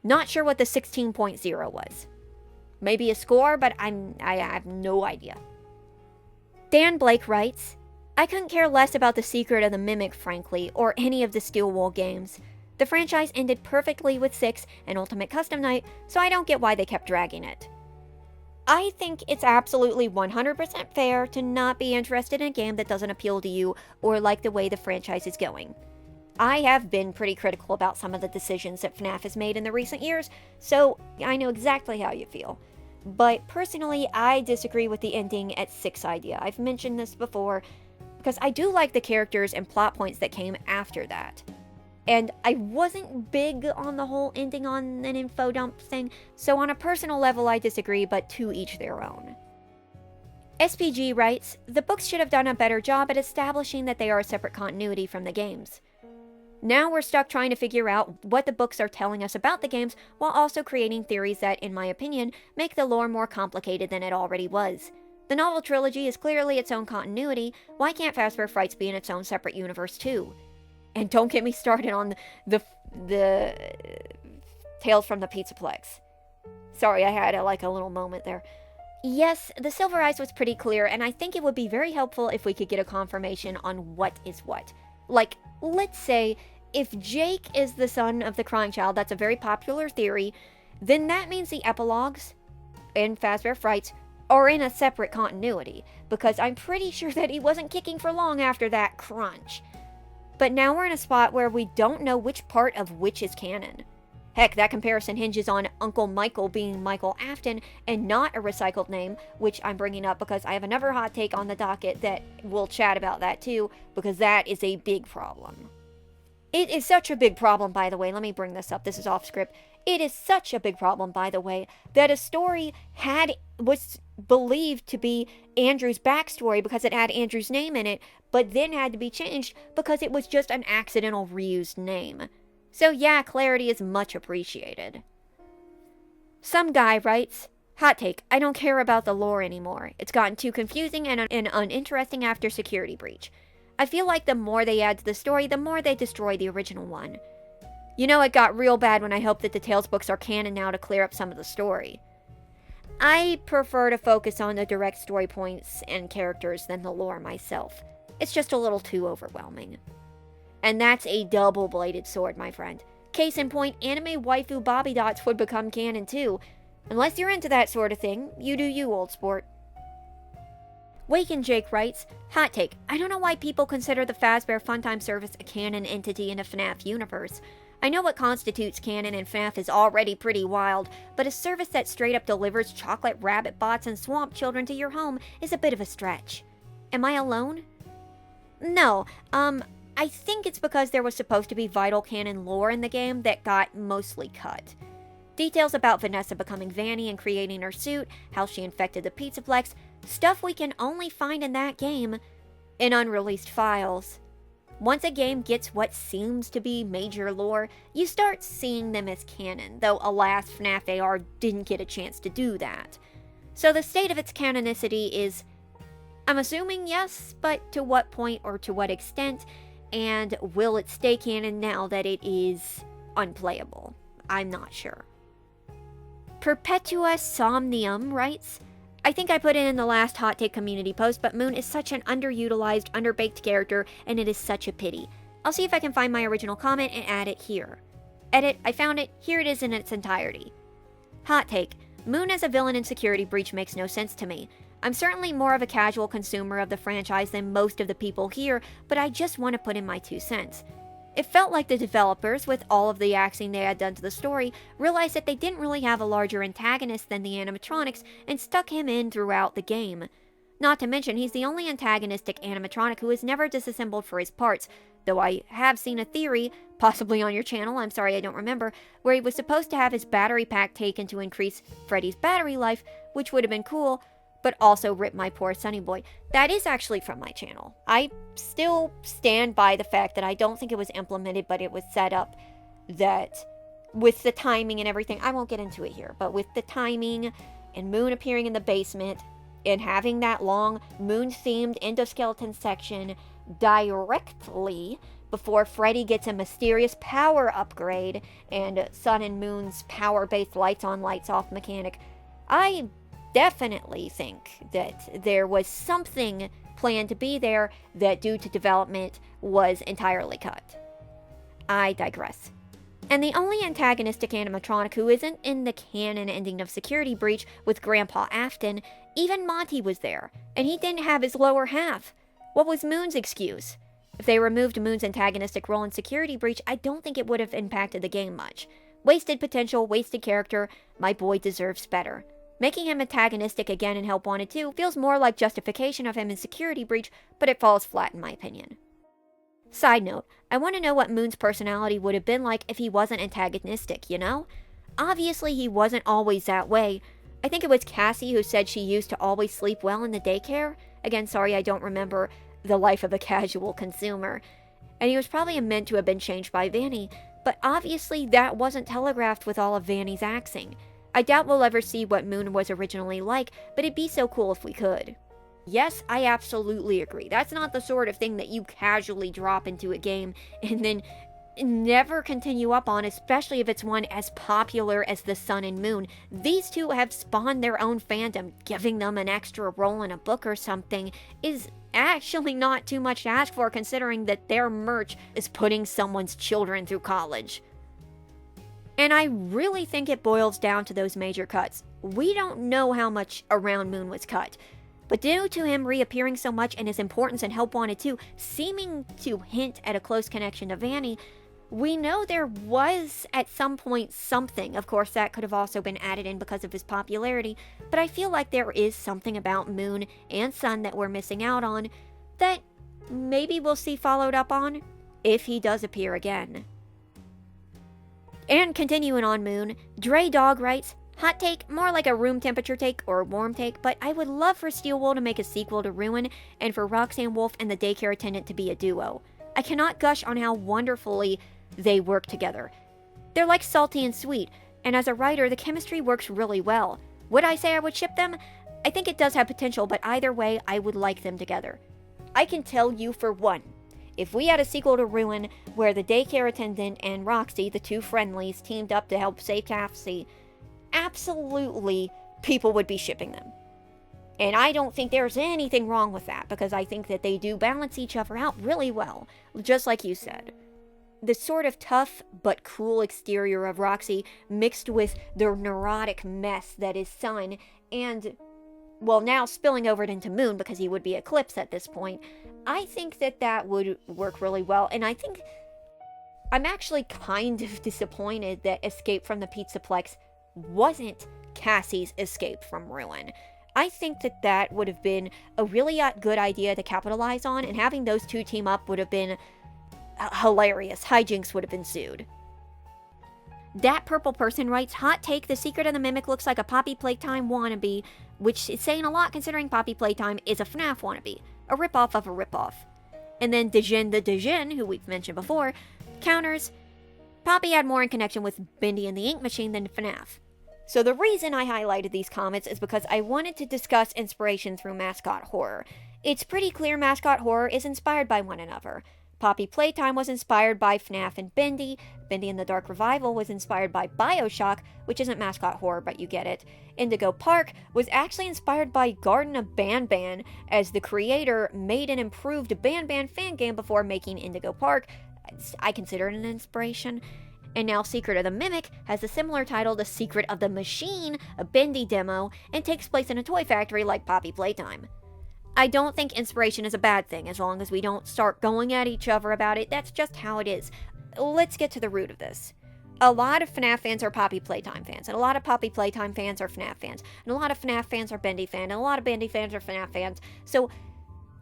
Not sure what the 16.0 was. Maybe a score, but I have no idea. Dan Blake writes, I couldn't care less about The Secret of the Mimic, frankly, or any of the Steel Wool games. The franchise ended perfectly with 6 and Ultimate Custom Night, so I don't get why they kept dragging it. I think it's absolutely 100% fair to not be interested in a game that doesn't appeal to you or like the way the franchise is going. I have been pretty critical about some of the decisions that FNAF has made in the recent years, so I know exactly how you feel. But personally, I disagree with the ending at 6 idea. I've mentioned this before, because I do like the characters and plot points that came after that. And I wasn't big on the whole ending on an info dump thing, so on a personal level I disagree, but to each their own. SPG writes, the books should have done a better job at establishing that they are a separate continuity from the games. Now we're stuck trying to figure out what the books are telling us about the games, while also creating theories that, in my opinion, make the lore more complicated than it already was. The novel trilogy is clearly its own continuity. Why can't Fazbear Frights be in its own separate universe too? And don't get me started on the Tales from the Pizzaplex. Sorry, I had a little moment there. Yes, the Silver Eyes was pretty clear, and I think it would be very helpful if we could get a confirmation on what is what. Like, let's say, if Jake is the son of the crying child, that's a very popular theory, then that means the epilogues in Fazbear Frights are in a separate continuity, because I'm pretty sure that he wasn't kicking for long after that crunch. But now we're in a spot where we don't know which part of which is canon. Heck, that comparison hinges on Uncle Michael being Michael Afton and not a recycled name, which I'm bringing up because I have another hot take on the docket that we'll chat about that too, because that is a big problem. It is such a big problem, by the way, let me bring this up, this is off script. It is such a big problem, by the way, that a story was believed to be Andrew's backstory because it had Andrew's name in it, but then had to be changed because it was just an accidental reused name. So yeah, clarity is much appreciated. Some guy writes, hot take, I don't care about the lore anymore. It's gotten too confusing and uninteresting after Security Breach. I feel like the more they add to the story, the more they destroy the original one. You know, it got real bad when I hoped that the Tales books are canon now to clear up some of the story. I prefer to focus on the direct story points and characters than the lore myself. It's just a little too overwhelming. And that's a double-bladed sword, my friend. Case in point, anime waifu Bobby Dots would become canon too. Unless you're into that sort of thing, you do you, old sport. Waken Jake writes, hot take, I don't know why people consider the Fazbear Funtime Service a canon entity in a FNAF universe. I know what constitutes canon in FNAF is already pretty wild, but a service that straight up delivers chocolate rabbit bots and swamp children to your home is a bit of a stretch. Am I alone? No, I think it's because there was supposed to be vital canon lore in the game that got mostly cut. Details about Vanessa becoming Vanny and creating her suit, how she infected the Pizzaplex, stuff we can only find in that game in unreleased files. Once a game gets what seems to be major lore, you start seeing them as canon, though alas, FNAF AR didn't get a chance to do that. So the state of its canonicity is, I'm assuming yes, but to what point or to what extent, and will it stay canon now that it is unplayable? I'm not sure. Perpetua Somnium writes, I think I put it in the last hot take community post, but Moon is such an underutilized, underbaked character, and it is such a pity. I'll see if I can find my original comment and add it here. Edit, I found it, here it is in its entirety. Hot take, Moon as a villain in Security Breach makes no sense to me. I'm certainly more of a casual consumer of the franchise than most of the people here, but I just want to put in my 2 cents. It felt like the developers, with all of the axing they had done to the story, realized that they didn't really have a larger antagonist than the animatronics and stuck him in throughout the game. Not to mention, he's the only antagonistic animatronic who is never disassembled for his parts, though I have seen a theory, possibly on your channel, I'm sorry I don't remember, where he was supposed to have his battery pack taken to increase Freddy's battery life, which would have been cool, but also rip my poor Sunny Boy. That is actually from my channel. I still stand by the fact that I don't think it was implemented, but it was set up that with the timing and everything, I won't get into it here, but with the timing and Moon appearing in the basement and having that long Moon-themed endoskeleton section directly before Freddy gets a mysterious power upgrade and Sun and Moon's power-based lights on, lights off mechanic, I definitely think that there was something planned to be there that, due to development, was entirely cut. I digress. And the only antagonistic animatronic who isn't in the canon ending of Security Breach with Grandpa Afton, even Monty was there, and he didn't have his lower half. What was Moon's excuse? If they removed Moon's antagonistic role in Security Breach, I don't think it would have impacted the game much. Wasted potential, wasted character, my boy deserves better. Making him antagonistic again in Help Wanted 2 feels more like justification of him in Security Breach, but it falls flat in my opinion. Side note, I want to know what Moon's personality would have been like if he wasn't antagonistic, you know? Obviously he wasn't always that way. I think it was Cassie who said she used to always sleep well in the daycare. Again, sorry I don't remember the life of a casual consumer. And he was probably meant to have been changed by Vanny, but obviously that wasn't telegraphed with all of Vanny's axing. I doubt we'll ever see what Moon was originally like, but it'd be so cool if we could. Yes, I absolutely agree. That's not the sort of thing that you casually drop into a game and then never continue up on, especially if it's one as popular as the Sun and Moon. These two have spawned their own fandom. Giving them an extra role in a book or something is actually not too much to ask for, considering that their merch is putting someone's children through college. And I really think it boils down to those major cuts. We don't know how much around Moon was cut, but due to him reappearing so much and his importance in Help Wanted 2 seeming to hint at a close connection to Vanny, we know there was at some point something. Of course, that could have also been added in because of his popularity, but I feel like there is something about Moon and Sun that we're missing out on that maybe we'll see followed up on if he does appear again. And continuing on Moon, Dre Dog writes, hot take, more like a room temperature take or a warm take, but I would love for Steelwool to make a sequel to Ruin and for Roxanne Wolf and the daycare attendant to be a duo. I cannot gush on how wonderfully they work together. They're like salty and sweet, and as a writer, the chemistry works really well. Would I say I would ship them? I think it does have potential, but either way, I would like them together. I can tell you for one, if we had a sequel to Ruin where the daycare attendant and Roxy, the two friendlies, teamed up to help save Travesty, absolutely people would be shipping them. And I don't think there's anything wrong with that, because I think that they do balance each other out really well, just like you said. The sort of tough but cool exterior of Roxy mixed with the neurotic mess that is Sun and, well, now spilling over it into Moon because he would be Eclipse at this point, I think that that would work really well. And I think I'm actually kind of disappointed that Escape from the Pizzaplex wasn't Cassie's escape from Ruin. I think that that would have been a really good idea to capitalize on, and having those two team up would have been hilarious. Hijinks would have ensued. That Purple Person writes, hot take, the Secret of the Mimic looks like a Poppy Playtime wannabe, which is saying a lot considering Poppy Playtime is a FNAF wannabe. A ripoff of a ripoff. And then Dejin the Dejin, who we've mentioned before, counters, Poppy had more in connection with Bendy and the Ink Machine than FNAF. So the reason I highlighted these comments is because I wanted to discuss inspiration through mascot horror. It's pretty clear mascot horror is inspired by one another. Poppy Playtime was inspired by Fnaf and Bendy. Bendy and the Dark Revival was inspired by BioShock, which isn't mascot horror, but you get it. Indigo Park was actually inspired by Garden of Ban, as the creator made an improved Ban fan game before making Indigo Park. I consider it an inspiration. And now Secret of the Mimic has a similar title to Secret of the Machine, a Bendy demo, and takes place in a toy factory like Poppy Playtime. I don't think inspiration is a bad thing, as long as we don't start going at each other about it. That's just how it is. Let's get to the root of this. A lot of FNAF fans are Poppy Playtime fans, and a lot of Poppy Playtime fans are FNAF fans, and a lot of FNAF fans are Bendy fans, and a lot of Bendy fans are FNAF fans. So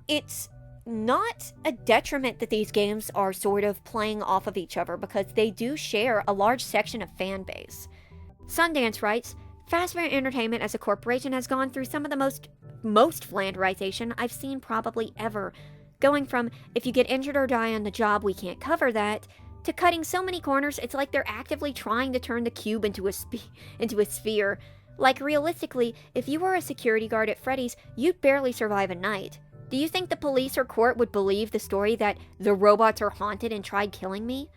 it's not a detriment that these games are sort of playing off of each other, because they do share a large section of fan base. Sundance writes, Fazbear Entertainment as a corporation has gone through some of the most flanderization I've seen probably ever. Going from, if you get injured or die on the job, we can't cover that, to cutting so many corners, it's like they're actively trying to turn the cube into a sphere. Like, realistically, if you were a security guard at Freddy's, you'd barely survive a night. Do you think the police or court would believe the story that the robots are haunted and tried killing me?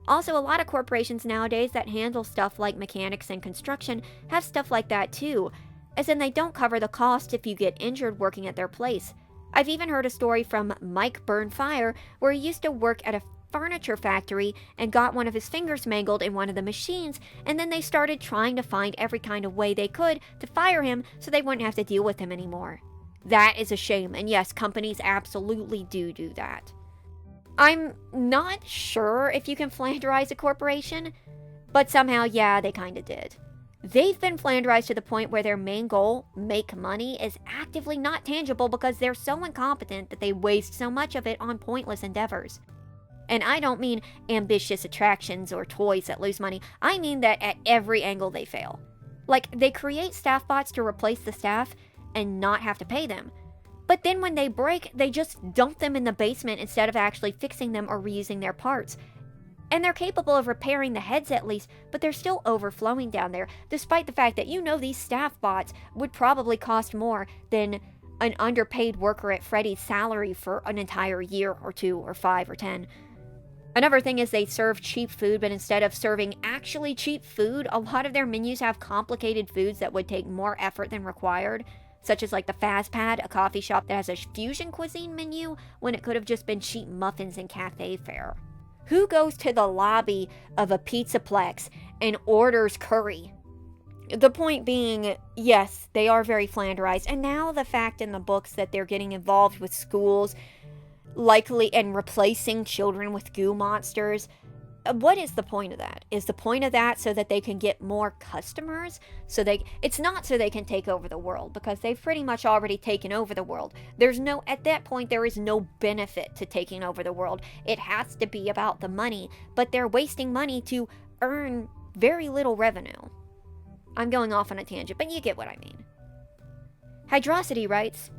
Also, a lot of corporations nowadays that handle stuff like mechanics and construction have stuff like that too, as in they don't cover the cost if you get injured working at their place. I've even heard a story from Mike Burnfire where he used to work at a furniture factory and got one of his fingers mangled in one of the machines, and then they started trying to find every kind of way they could to fire him so they wouldn't have to deal with him anymore. That is a shame, and yes, companies absolutely do that. I'm not sure if you can flanderize a corporation, but somehow, yeah, they kinda did. They've been flanderized to the point where their main goal, make money, is actively not tangible because they're so incompetent that they waste so much of it on pointless endeavors. And I don't mean ambitious attractions or toys that lose money, I mean that at every angle they fail. Like, they create staff bots to replace the staff and not have to pay them. But then when they break, they just dump them in the basement instead of actually fixing them or reusing their parts. And they're capable of repairing the heads at least, but they're still overflowing down there, despite the fact that these staff bots would probably cost more than an underpaid worker at Freddy's salary for an entire year or 2 or 5 or 10. Another thing is they serve cheap food, but instead of serving actually cheap food, a lot of their menus have complicated foods that would take more effort than required, such as like the Fazpad, a coffee shop that has a fusion cuisine menu when it could have just been cheap muffins and cafe fare. Who goes to the lobby of a Pizzaplex and orders curry? The point being, yes, they are very flanderized, and now the fact in the books that they're getting involved with schools, likely, and replacing children with goo monsters. What is the point of that? Is the point of that so that they can get more customers? It's not so they can take over the world, because they've pretty much already taken over the world. At that point, there is no benefit to taking over the world. It has to be about the money, but they're wasting money to earn very little revenue. I'm going off on a tangent, but you get what I mean. Hydrosity writes,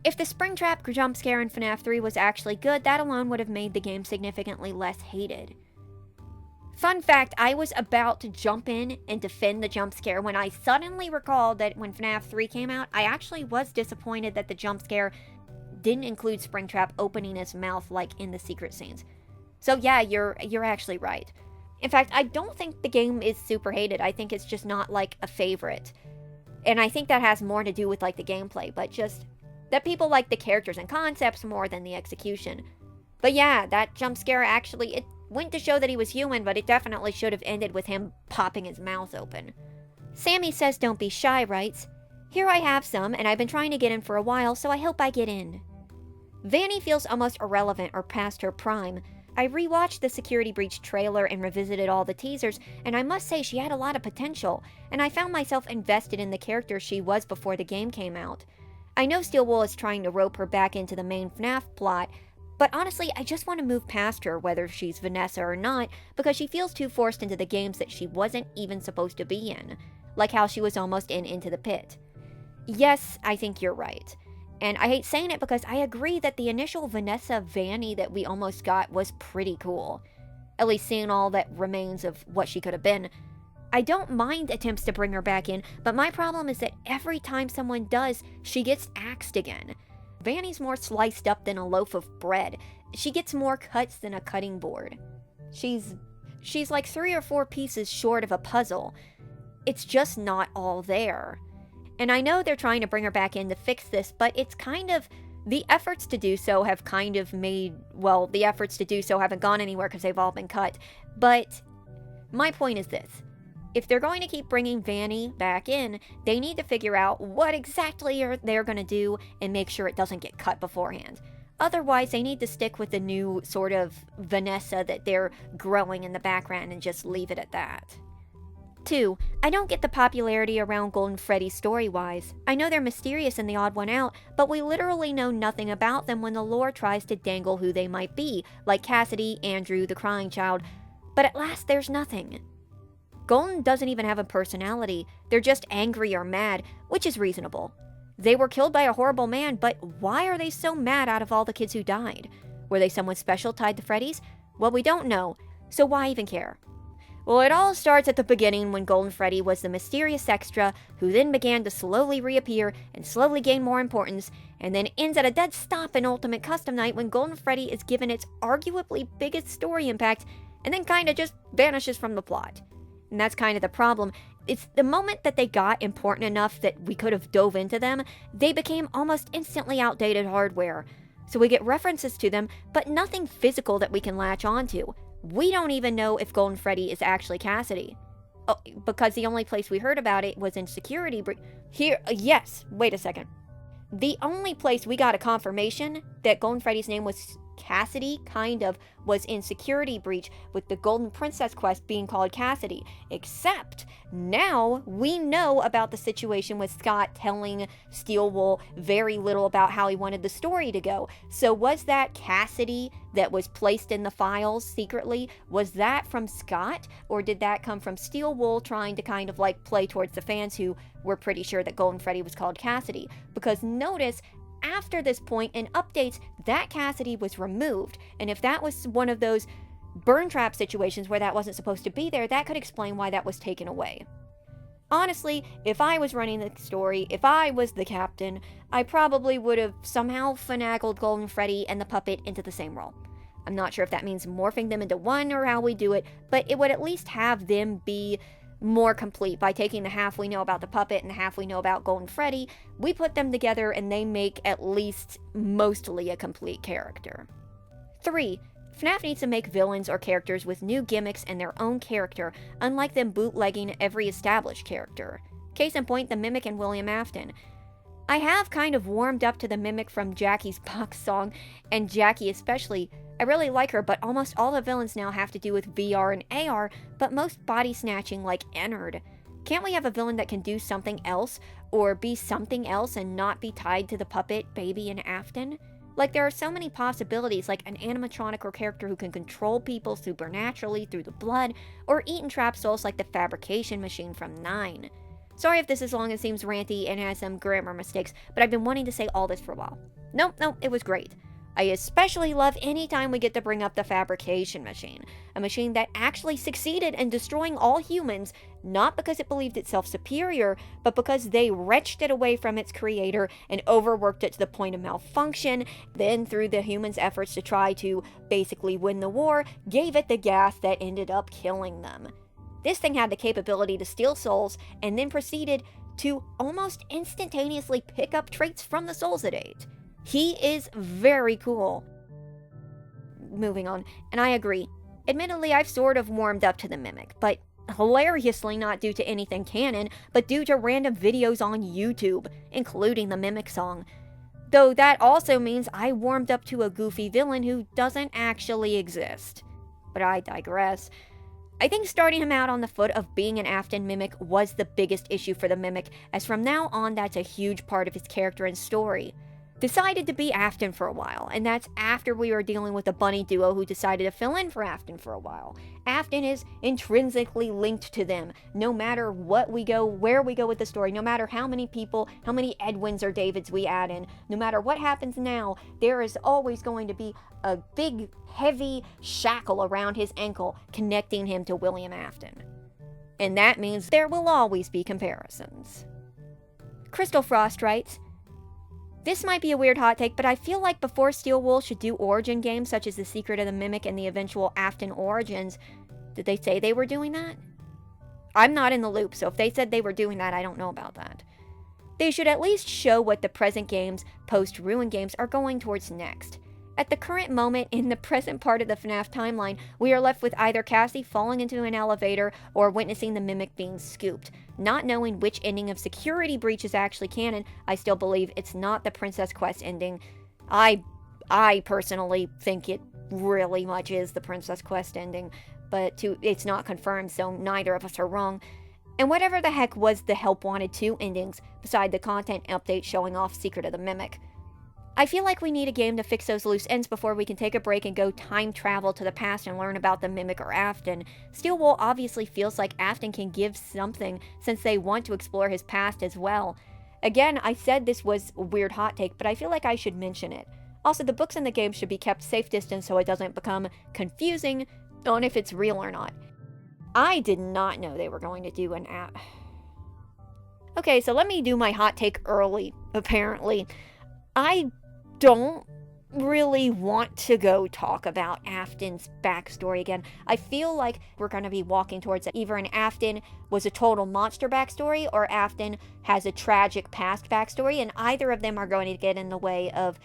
if the Springtrap jump scare in FNAF 3 was actually good, that alone would have made the game significantly less hated. Fun fact, I was about to jump in and defend the jump scare when I suddenly recalled that when FNAF 3 came out, I actually was disappointed that the jump scare didn't include Springtrap opening his mouth like in the secret scenes. So yeah, you're actually right. In fact, I don't think the game is super hated. I think it's just not like a favorite. And I think that has more to do with like the gameplay, but just that people like the characters and concepts more than the execution. But yeah, that jump scare actually, it went to show that he was human, but it definitely should have ended with him popping his mouth open. Sammy says don't be shy writes, here I have some, and I've been trying to get in for a while, so I hope I get in. Vanny feels almost irrelevant or past her prime. I rewatched the Security Breach trailer and revisited all the teasers, and I must say she had a lot of potential, and I found myself invested in the character she was before the game came out. I know Steel Wool is trying to rope her back into the main FNAF plot, but honestly, I just want to move past her, whether she's Vanessa or not, because she feels too forced into the games that she wasn't even supposed to be in, like how she was almost in Into the Pit. Yes, I think you're right. And I hate saying it because I agree that the initial Vanessa Vanny that we almost got was pretty cool. At least seeing all that remains of what she could have been. I don't mind attempts to bring her back in, but my problem is that every time someone does, she gets axed again. Vanny's more sliced up than a loaf of bread. She gets more cuts than a cutting board. She's like 3 or 4 pieces short of a puzzle. It's just not all there. And I know they're trying to bring her back in to fix this, but it's kind of... The efforts to do so have kind of made... Well, the efforts to do so haven't gone anywhere because they've all been cut. But my point is this. If they're going to keep bringing Vanny back in, they need to figure out what exactly they're going to do and make sure it doesn't get cut beforehand. Otherwise, they need to stick with the new sort of Vanessa that they're growing in the background and just leave it at that. 2. I don't get the popularity around Golden Freddy story-wise. I know they're mysterious and the odd one out, but we literally know nothing about them when the lore tries to dangle who they might be, like Cassidy, Andrew, the crying child. But at last, there's nothing. Golden doesn't even have a personality. They're just angry or mad, which is reasonable. They were killed by a horrible man, but why are they so mad out of all the kids who died? Were they someone special tied to Freddy's? Well, we don't know, so why even care? Well, it all starts at the beginning when Golden Freddy was the mysterious extra who then began to slowly reappear and slowly gain more importance, and then ends at a dead stop in Ultimate Custom Night when Golden Freddy is given its arguably biggest story impact and then kinda just vanishes from the plot. And that's kind of the problem. It's the moment that they got important enough that we could have dove into them, they became almost instantly outdated hardware. So we get references to them, but nothing physical that we can latch onto. We don't even know if Golden Freddy is actually Cassidy. Oh, because the only place we heard about it was in security yes, wait a second. The only place we got a confirmation that Golden Freddy's name was Cassidy, was in Security Breach, with the Golden Princess quest being called Cassidy. Except, now we know about the situation with Scott telling Steelwool very little about how he wanted the story to go. So was that Cassidy that was placed in the files secretly? Was that from Scott? Or did that come from Steelwool trying to play towards the fans who were pretty sure that Golden Freddy was called Cassidy? Because notice, after this point in updates, that Cassidy was removed, and if that was one of those burn trap situations where that wasn't supposed to be there, that could explain why that was taken away. Honestly, if I was running the story, if I was the captain, I probably would have somehow finagled Golden Freddy and the puppet into the same role. I'm not sure if that means morphing them into one or how we do it, but it would at least have them be more complete by taking the half we know about the puppet and the half we know about Golden Freddy. We put them together and they make at least mostly a complete character. 3. FNAF needs to make villains or characters with new gimmicks and their own character, unlike them bootlegging every established character. Case in point, the Mimic and William Afton. I have kind of warmed up to the Mimic from Jackie's box song, and Jackie especially. I really like her, but almost all the villains now have to do with VR and AR, but most body snatching like Ennard. Can't we have a villain that can do something else, or be something else and not be tied to the puppet, Baby, and Afton? Like, there are so many possibilities, like an animatronic or character who can control people supernaturally through the blood, or eat and trap souls like the fabrication machine from 9. Sorry if this is long and seems ranty and has some grammar mistakes, but I've been wanting to say all this for a while. Nope, it was great. I especially love any time we get to bring up the fabrication machine, a machine that actually succeeded in destroying all humans, not because it believed itself superior, but because they wrenched it away from its creator and overworked it to the point of malfunction, then through the humans' efforts to try to basically win the war, gave it the gas that ended up killing them. This thing had the capability to steal souls, and then proceeded to almost instantaneously pick up traits from the souls it ate. He is very cool. Moving on, and I agree. Admittedly, I've sort of warmed up to the Mimic, but hilariously not due to anything canon, but due to random videos on YouTube, including the Mimic song. Though that also means I warmed up to a goofy villain who doesn't actually exist. But I digress. I think starting him out on the foot of being an Afton Mimic was the biggest issue for the Mimic, as from now on that's a huge part of his character and story. Decided to be Afton for a while, and that's after we were dealing with a bunny duo who decided to fill in for Afton for a while. Afton is intrinsically linked to them, no matter what we go, where we go with the story, no matter how many people, how many Edwins or Davids we add in, no matter what happens now, there is always going to be a big, heavy shackle around his ankle connecting him to William Afton. And that means there will always be comparisons. Crystal Frost writes, This might be a weird hot take, but I feel like before Steel Wool should do origin games such as The Secret of the Mimic and the eventual Afton Origins, did they say they were doing that? I'm not in the loop, so if they said they were doing that, I don't know about that. They should at least show what the present games, post-Ruin games, are going towards next. At the current moment, in the present part of the FNAF timeline, we are left with either Cassie falling into an elevator or witnessing the Mimic being scooped. Not knowing which ending of Security Breach is actually canon, I still believe it's not the Princess Quest ending. I personally think it really much is the Princess Quest ending, but it's not confirmed, so neither of us are wrong. And whatever the heck was the Help Wanted 2 endings, beside the content update showing off Secret of the Mimic. I feel like we need a game to fix those loose ends before we can take a break and go time travel to the past and learn about the Mimic or Afton. Steel Wool obviously feels like Afton can give something since they want to explore his past as well. Again, I said this was a weird hot take, but I feel like I should mention it. Also, the books in the game should be kept safe distance so it doesn't become confusing on if it's real or not. I did not know they were going to do an app. Okay, so let me do my hot take early, apparently. I don't really want to go talk about Afton's backstory again. I feel like we're going to be walking towards either an Afton was a total monster backstory or Afton has a tragic past backstory, and either of them are going to get in the way of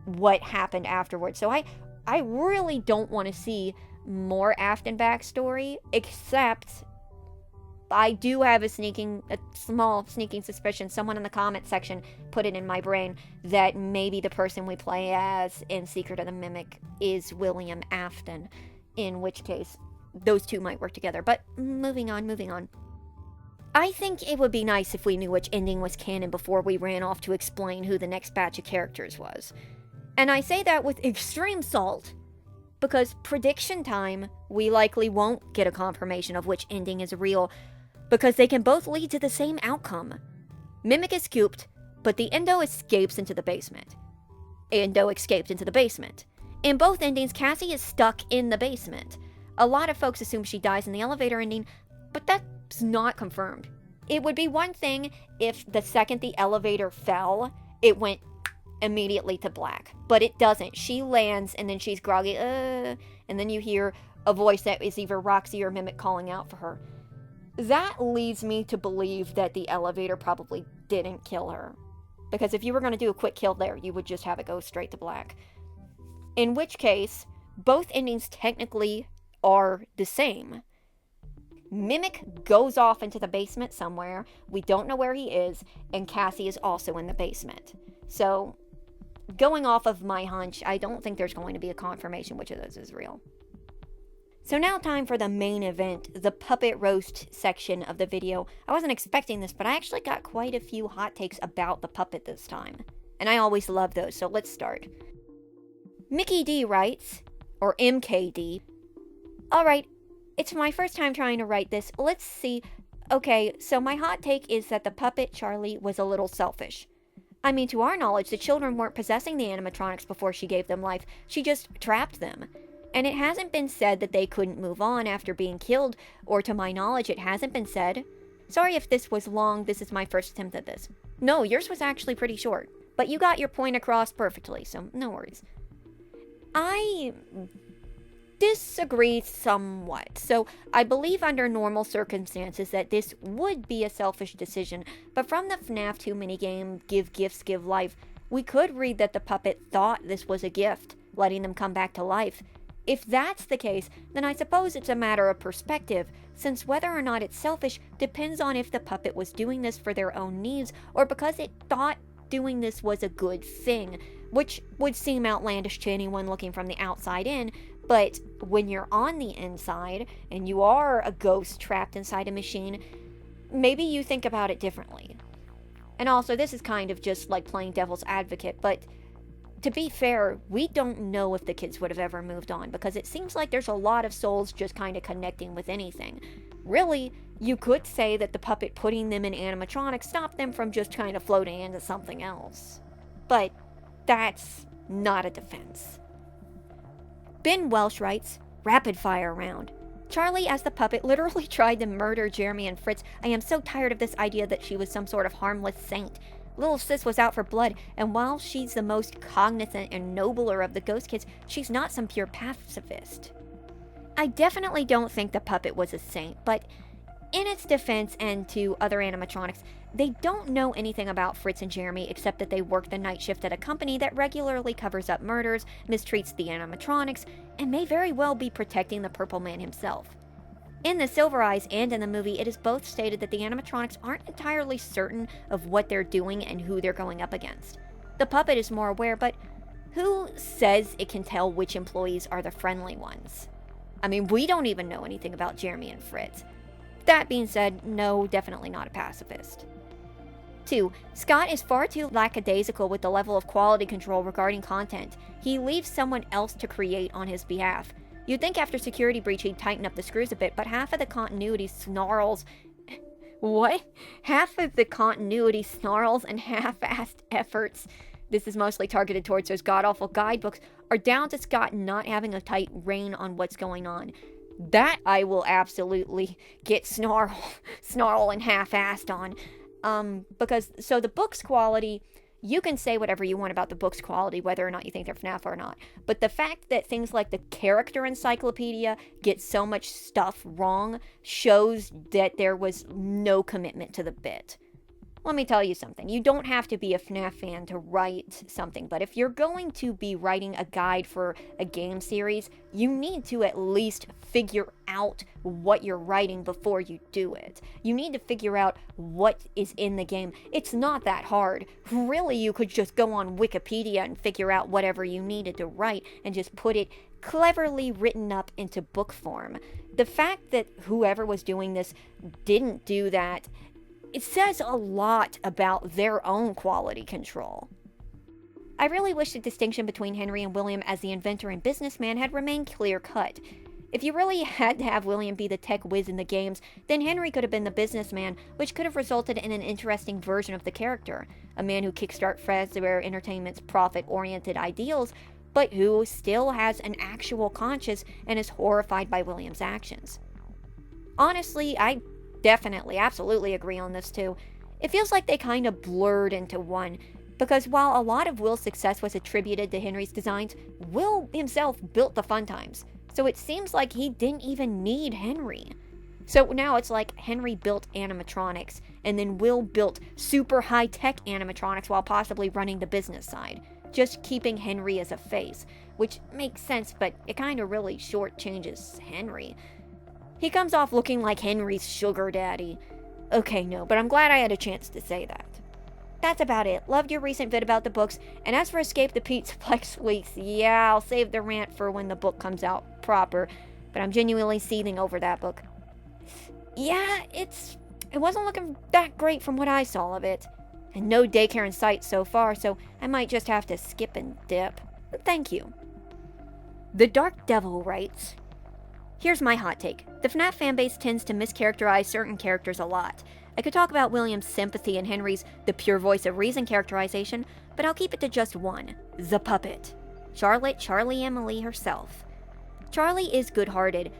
what happened afterwards. So I really don't want to see more Afton backstory, except I do have a small sneaking suspicion, someone in the comment section put it in my brain, that maybe the person we play as in Secret of the Mimic is William Afton, in which case those two might work together. But moving on. I think it would be nice if we knew which ending was canon before we ran off to explain who the next batch of characters was. And I say that with extreme salt, because prediction time, we likely won't get a confirmation of which ending is real, because they can both lead to the same outcome. Mimic is scooped, but the Endo escapes into the basement. Endo escaped into the basement. In both endings, Cassie is stuck in the basement. A lot of folks assume she dies in the elevator ending, but that's not confirmed. It would be one thing if the second the elevator fell, it went immediately to black, but it doesn't. She lands and then she's groggy, and then you hear a voice that is either Roxy or Mimic calling out for her. That leads me to believe that the elevator probably didn't kill her, because if you were going to do a quick kill there, you would just have it go straight to black. In which case, both endings technically are the same. Mimic goes off into the basement somewhere, we don't know where he is, and Cassie is also in the basement. So, going off of my hunch, I don't think there's going to be a confirmation which of those is real. So now time for the main event, the puppet roast section of the video. I wasn't expecting this, but I actually got quite a few hot takes about the puppet this time. And I always love those, so let's start. Mickey D writes, or MKD. Alright, it's my first time trying to write this. Let's see. Okay, so my hot take is that the puppet Charlie was a little selfish. I mean, to our knowledge, the children weren't possessing the animatronics before she gave them life. She just trapped them. And it hasn't been said that they couldn't move on after being killed, or to my knowledge, it hasn't been said. Sorry if this was long, this is my first attempt at this. No, yours was actually pretty short, but you got your point across perfectly, so no worries. I disagree somewhat. So I believe under normal circumstances that this would be a selfish decision, but from the FNAF 2 minigame, Give Gifts, Give Life, we could read that the puppet thought this was a gift, letting them come back to life. If that's the case, then I suppose it's a matter of perspective, since whether or not it's selfish depends on if the puppet was doing this for their own needs or because it thought doing this was a good thing, which would seem outlandish to anyone looking from the outside in, but when you're on the inside and you are a ghost trapped inside a machine, maybe you think about it differently. And also, this is kind of just like playing devil's advocate, but to be fair, we don't know if the kids would have ever moved on, because it seems like there's a lot of souls just kind of connecting with anything. Really, you could say that the puppet putting them in animatronics stopped them from just kind of floating into something else. But that's not a defense. Ben Welsh writes, rapid fire round. Charlie as the puppet literally tried to murder Jeremy and Fritz. I am so tired of this idea that she was some sort of harmless saint. Little sis was out for blood, and while she's the most cognizant and nobler of the ghost kids, she's not some pure pacifist. I definitely don't think the puppet was a saint, but in its defense and to other animatronics, they don't know anything about Fritz and Jeremy except that they work the night shift at a company that regularly covers up murders, mistreats the animatronics, and may very well be protecting the Purple Man himself. In the Silver Eyes and in the movie, it is both stated that the animatronics aren't entirely certain of what they're doing and who they're going up against. The puppet is more aware, but who says it can tell which employees are the friendly ones? I mean, we don't even know anything about Jeremy and Fritz. That being said, no, definitely not a pacifist. 2. Scott is far too lackadaisical with the level of quality control regarding content. He leaves someone else to create on his behalf. You'd think after Security Breach he'd tighten up the screws a bit, but half of the continuity snarls... What? Half of the continuity snarls and half-assed efforts, this is mostly targeted towards those god-awful guidebooks, are down to Scott not having a tight rein on what's going on. That I will absolutely get snarl and half-assed on. Because the book's quality, you can say whatever you want about the book's quality, whether or not you think they're FNAF or not. But the fact that things like the character encyclopedia get so much stuff wrong shows that there was no commitment to the bit. Let me tell you something. You don't have to be a FNAF fan to write something, but if you're going to be writing a guide for a game series, you need to at least figure out what you're writing before you do it. You need to figure out what is in the game. It's not that hard. Really, you could just go on Wikipedia and figure out whatever you needed to write and just put it cleverly written up into book form. The fact that whoever was doing this didn't do that, it says a lot about their own quality control. I really wish the distinction between Henry and William as the inventor and businessman had remained clear-cut. If you really had to have William be the tech whiz in the games, then Henry could have been the businessman, which could have resulted in an interesting version of the character. A man who kickstart Fazbear Entertainment's profit-oriented ideals, but who still has an actual conscience and is horrified by William's actions. Honestly, I definitely, absolutely agree on this too. It feels like they kind of blurred into one, because while a lot of Will's success was attributed to Henry's designs, Will himself built the Funtimes, so it seems like he didn't even need Henry. So now it's like Henry built animatronics, and then Will built super high-tech animatronics while possibly running the business side, just keeping Henry as a face, which makes sense, but it kind of really shortchanges Henry. He comes off looking like Henry's sugar daddy. Okay, no, but I'm glad I had a chance to say that. That's about it. Loved your recent vid about the books, and as for Escape the Pizzaplex weeks, yeah, I'll save the rant for when the book comes out proper, but I'm genuinely seething over that book. Yeah, it wasn't looking that great from what I saw of it, and no daycare in sight so far, so I might just have to skip and dip. Thank you. The Dark Devil writes, here's my hot take. The FNAF fanbase tends to mischaracterize certain characters a lot. I could talk about William's sympathy and Henry's the pure voice of reason characterization, but I'll keep it to just one. The puppet. Charlotte Charlie Emily herself. Charlie is good-hearted.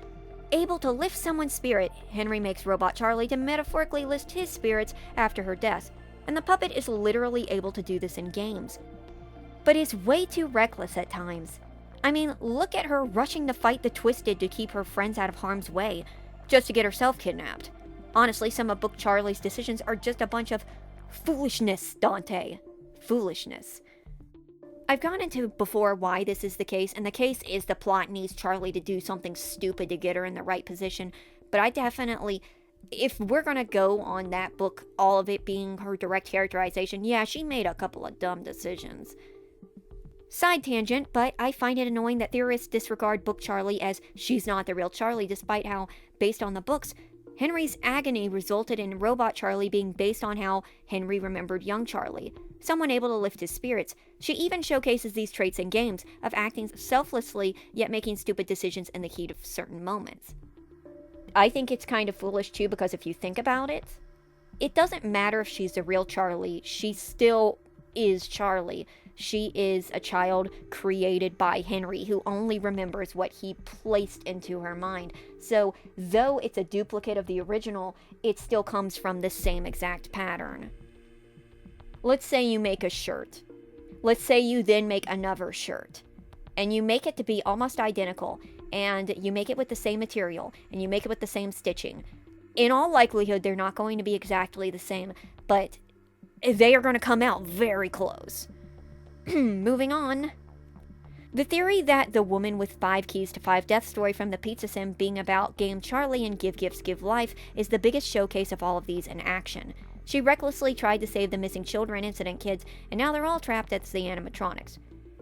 Able to lift someone's spirit, Henry makes Robot Charlie to metaphorically lift his spirits after her death, and the puppet is literally able to do this in games. But is way too reckless at times. I mean, look at her rushing to fight the Twisted to keep her friends out of harm's way, just to get herself kidnapped. Honestly, some of Book Charlie's decisions are just a bunch of foolishness, Dante. Foolishness. I've gone into before why this is the case, and the case is the plot needs Charlie to do something stupid to get her in the right position, but I definitely, if we're gonna go on that book, all of it being her direct characterization, yeah, she made a couple of dumb decisions. Side tangent, but I find it annoying that theorists disregard Book Charlie as she's not the real Charlie, despite how, based on the books, Henry's agony resulted in Robot Charlie being based on how Henry remembered young Charlie, someone able to lift his spirits. She even showcases these traits in games, of acting selflessly, yet making stupid decisions in the heat of certain moments. I think it's kind of foolish too, because if you think about it, it doesn't matter if she's the real Charlie, she still is Charlie. She is a child created by Henry who only remembers what he placed into her mind. So, though it's a duplicate of the original, it still comes from the same exact pattern. Let's say you make a shirt. Let's say you then make another shirt. And you make it to be almost identical. And you make it with the same material. And you make it with the same stitching. In all likelihood, they're not going to be exactly the same. But they are going to come out very close. Moving on. The theory that the woman with 5 keys to 5 deaths story from the Pizza Sim being about Game Charlie and Give Gifts Give Life is the biggest showcase of all of these in action. She recklessly tried to save the missing children incident kids, and now they're all trapped as the animatronics.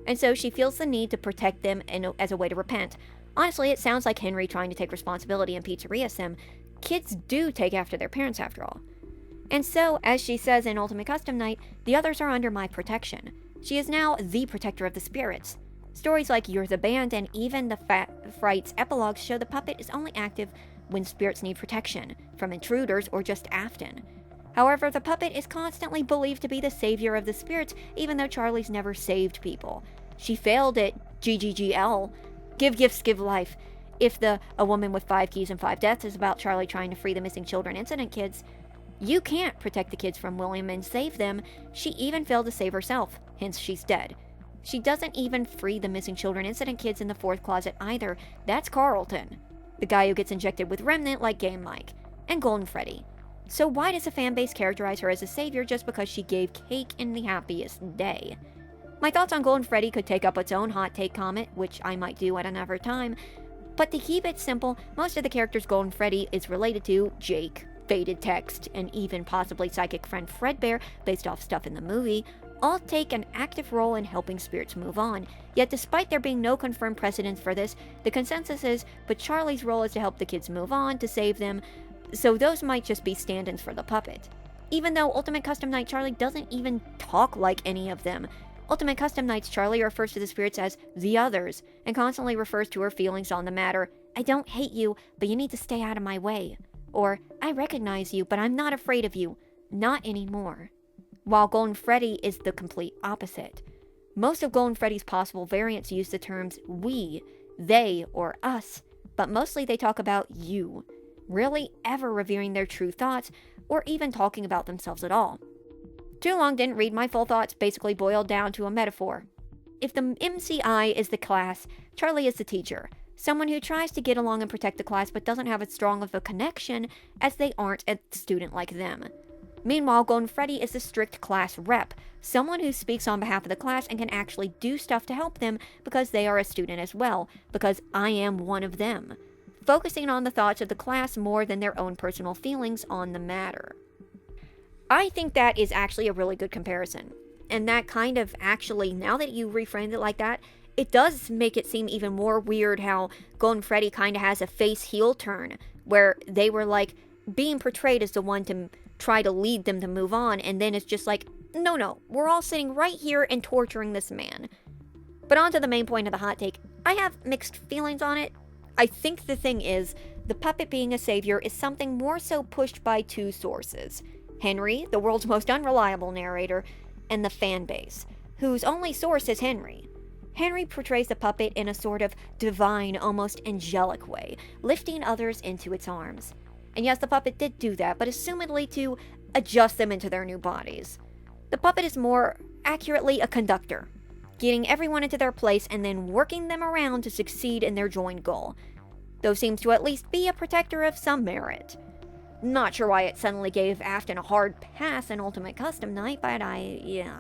And so she feels the need to protect them as a way to repent. Honestly, it sounds like Henry trying to take responsibility in Pizzeria Sim. Kids do take after their parents after all. And so, as she says in Ultimate Custom Night, the others are under my protection. She is now the protector of the spirits. Stories like You're the Band and even the Fright's epilogues show the puppet is only active when spirits need protection, from intruders or just Afton. However, the puppet is constantly believed to be the savior of the spirits, even though Charlie's never saved people. She failed at GGGL, Give Gifts Give Life. If A Woman with 5 Keys and 5 Deaths is about Charlie trying to free the missing children incident kids, you can't protect the kids from William and save them. She even failed to save herself, hence she's dead. She doesn't even free the missing children incident kids in the 4th closet either. That's Carlton, the guy who gets injected with Remnant like Game Mike, and Golden Freddy. So why does the fanbase characterize her as a savior just because she gave cake in the happiest day? My thoughts on Golden Freddy could take up its own hot take comment, which I might do at another time, but to keep it simple, most of the characters Golden Freddy is related to, Jake, Faded Text, and even possibly psychic friend Fredbear, based off stuff in the movie, all take an active role in helping spirits move on. Yet despite there being no confirmed precedence for this, the consensus is, but Charlie's role is to help the kids move on, to save them, so those might just be stand-ins for the puppet. Even though Ultimate Custom Night Charlie doesn't even talk like any of them. Ultimate Custom Nights Charlie refers to the spirits as the others, and constantly refers to her feelings on the matter. I don't hate you, but you need to stay out of my way. Or, I recognize you, but I'm not afraid of you. Not anymore. While Golden Freddy is the complete opposite. Most of Golden Freddy's possible variants use the terms we, they, or us, but mostly they talk about you, rarely ever revealing their true thoughts, or even talking about themselves at all. Too Long didn't read my full thoughts, basically boiled down to a metaphor. If the MCI is the class, Charlie is the teacher, someone who tries to get along and protect the class but doesn't have as strong of a connection as they aren't a student like them. Meanwhile, Golden Freddy is the strict class rep, someone who speaks on behalf of the class and can actually do stuff to help them because they are a student as well, because I am one of them, focusing on the thoughts of the class more than their own personal feelings on the matter. I think that is actually a really good comparison, and that kind of actually, now that you reframed it like that, it does make it seem even more weird how Golden Freddy kind of has a face-heel turn, where they were like being portrayed as the one to try to lead them to move on, and then it's just like, no, we're all sitting right here and torturing this man. But on to the main point of the hot take, I have mixed feelings on it. I think the thing is, the puppet being a savior is something more so pushed by 2 sources. Henry, the world's most unreliable narrator, and the fan base, whose only source is Henry. Henry portrays the puppet in a sort of divine, almost angelic way, lifting others into its arms. And yes, the puppet did do that, but assumedly to adjust them into their new bodies. The puppet is more accurately a conductor, getting everyone into their place and then working them around to succeed in their joint goal, though seems to at least be a protector of some merit. Not sure why it suddenly gave Afton a hard pass in Ultimate Custom Night, but I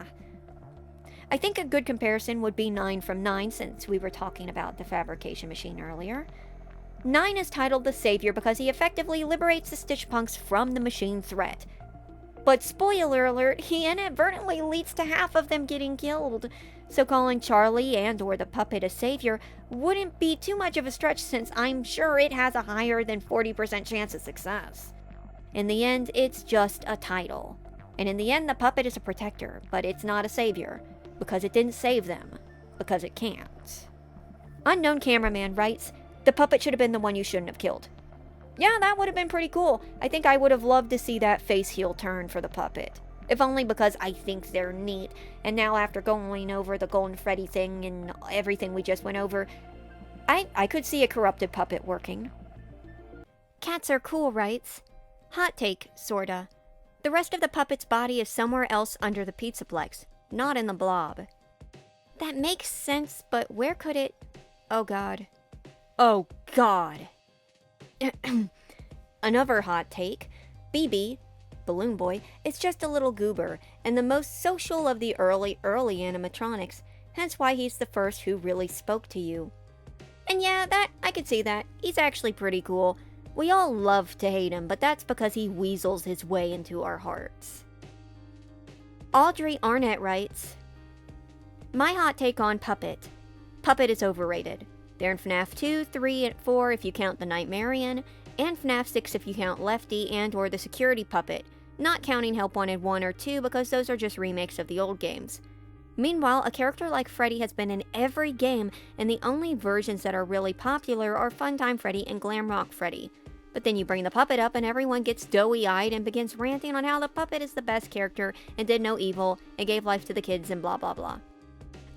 think a good comparison would be 9 from 9, since we were talking about the fabrication machine earlier. 9 is titled the Savior because he effectively liberates the Stitch Punks from the machine threat. But spoiler alert, he inadvertently leads to half of them getting killed, so calling Charlie and or the puppet a savior wouldn't be too much of a stretch, since I'm sure it has a higher than 40% chance of success. In the end, it's just a title. And in the end, the puppet is a protector, but it's not a savior, because it didn't save them, because it can't. Unknown Cameraman writes, the puppet should have been the one you shouldn't have killed. Yeah, that would have been pretty cool. I think I would have loved to see that face-heel turn for the puppet. If only because I think they're neat, and now after going over the Golden Freddy thing and everything we just went over, I could see a corrupted puppet working. Cats Are Cool writes, hot take, sorta. The rest of the puppet's body is somewhere else under the Pizzaplex, not in the blob. That makes sense, but where could it... Oh god. Oh god. Another hot take. BB, Balloon Boy, is just a little goober, and the most social of the early animatronics, hence why he's the first who really spoke to you. And yeah, I could see that. He's actually pretty cool. We all love to hate him, but that's because he weasels his way into our hearts. Audrey Arnett writes, my hot take on Puppet. Puppet is overrated. They're in FNAF 2, 3, and 4 if you count the Nightmarian, and FNAF 6 if you count Lefty and or the security puppet, not counting Help Wanted 1 or 2 because those are just remakes of the old games. Meanwhile, a character like Freddy has been in every game, and the only versions that are really popular are Funtime Freddy and Glamrock Freddy. But then you bring the puppet up and everyone gets doughy-eyed and begins ranting on how the puppet is the best character and did no evil and gave life to the kids and blah blah blah.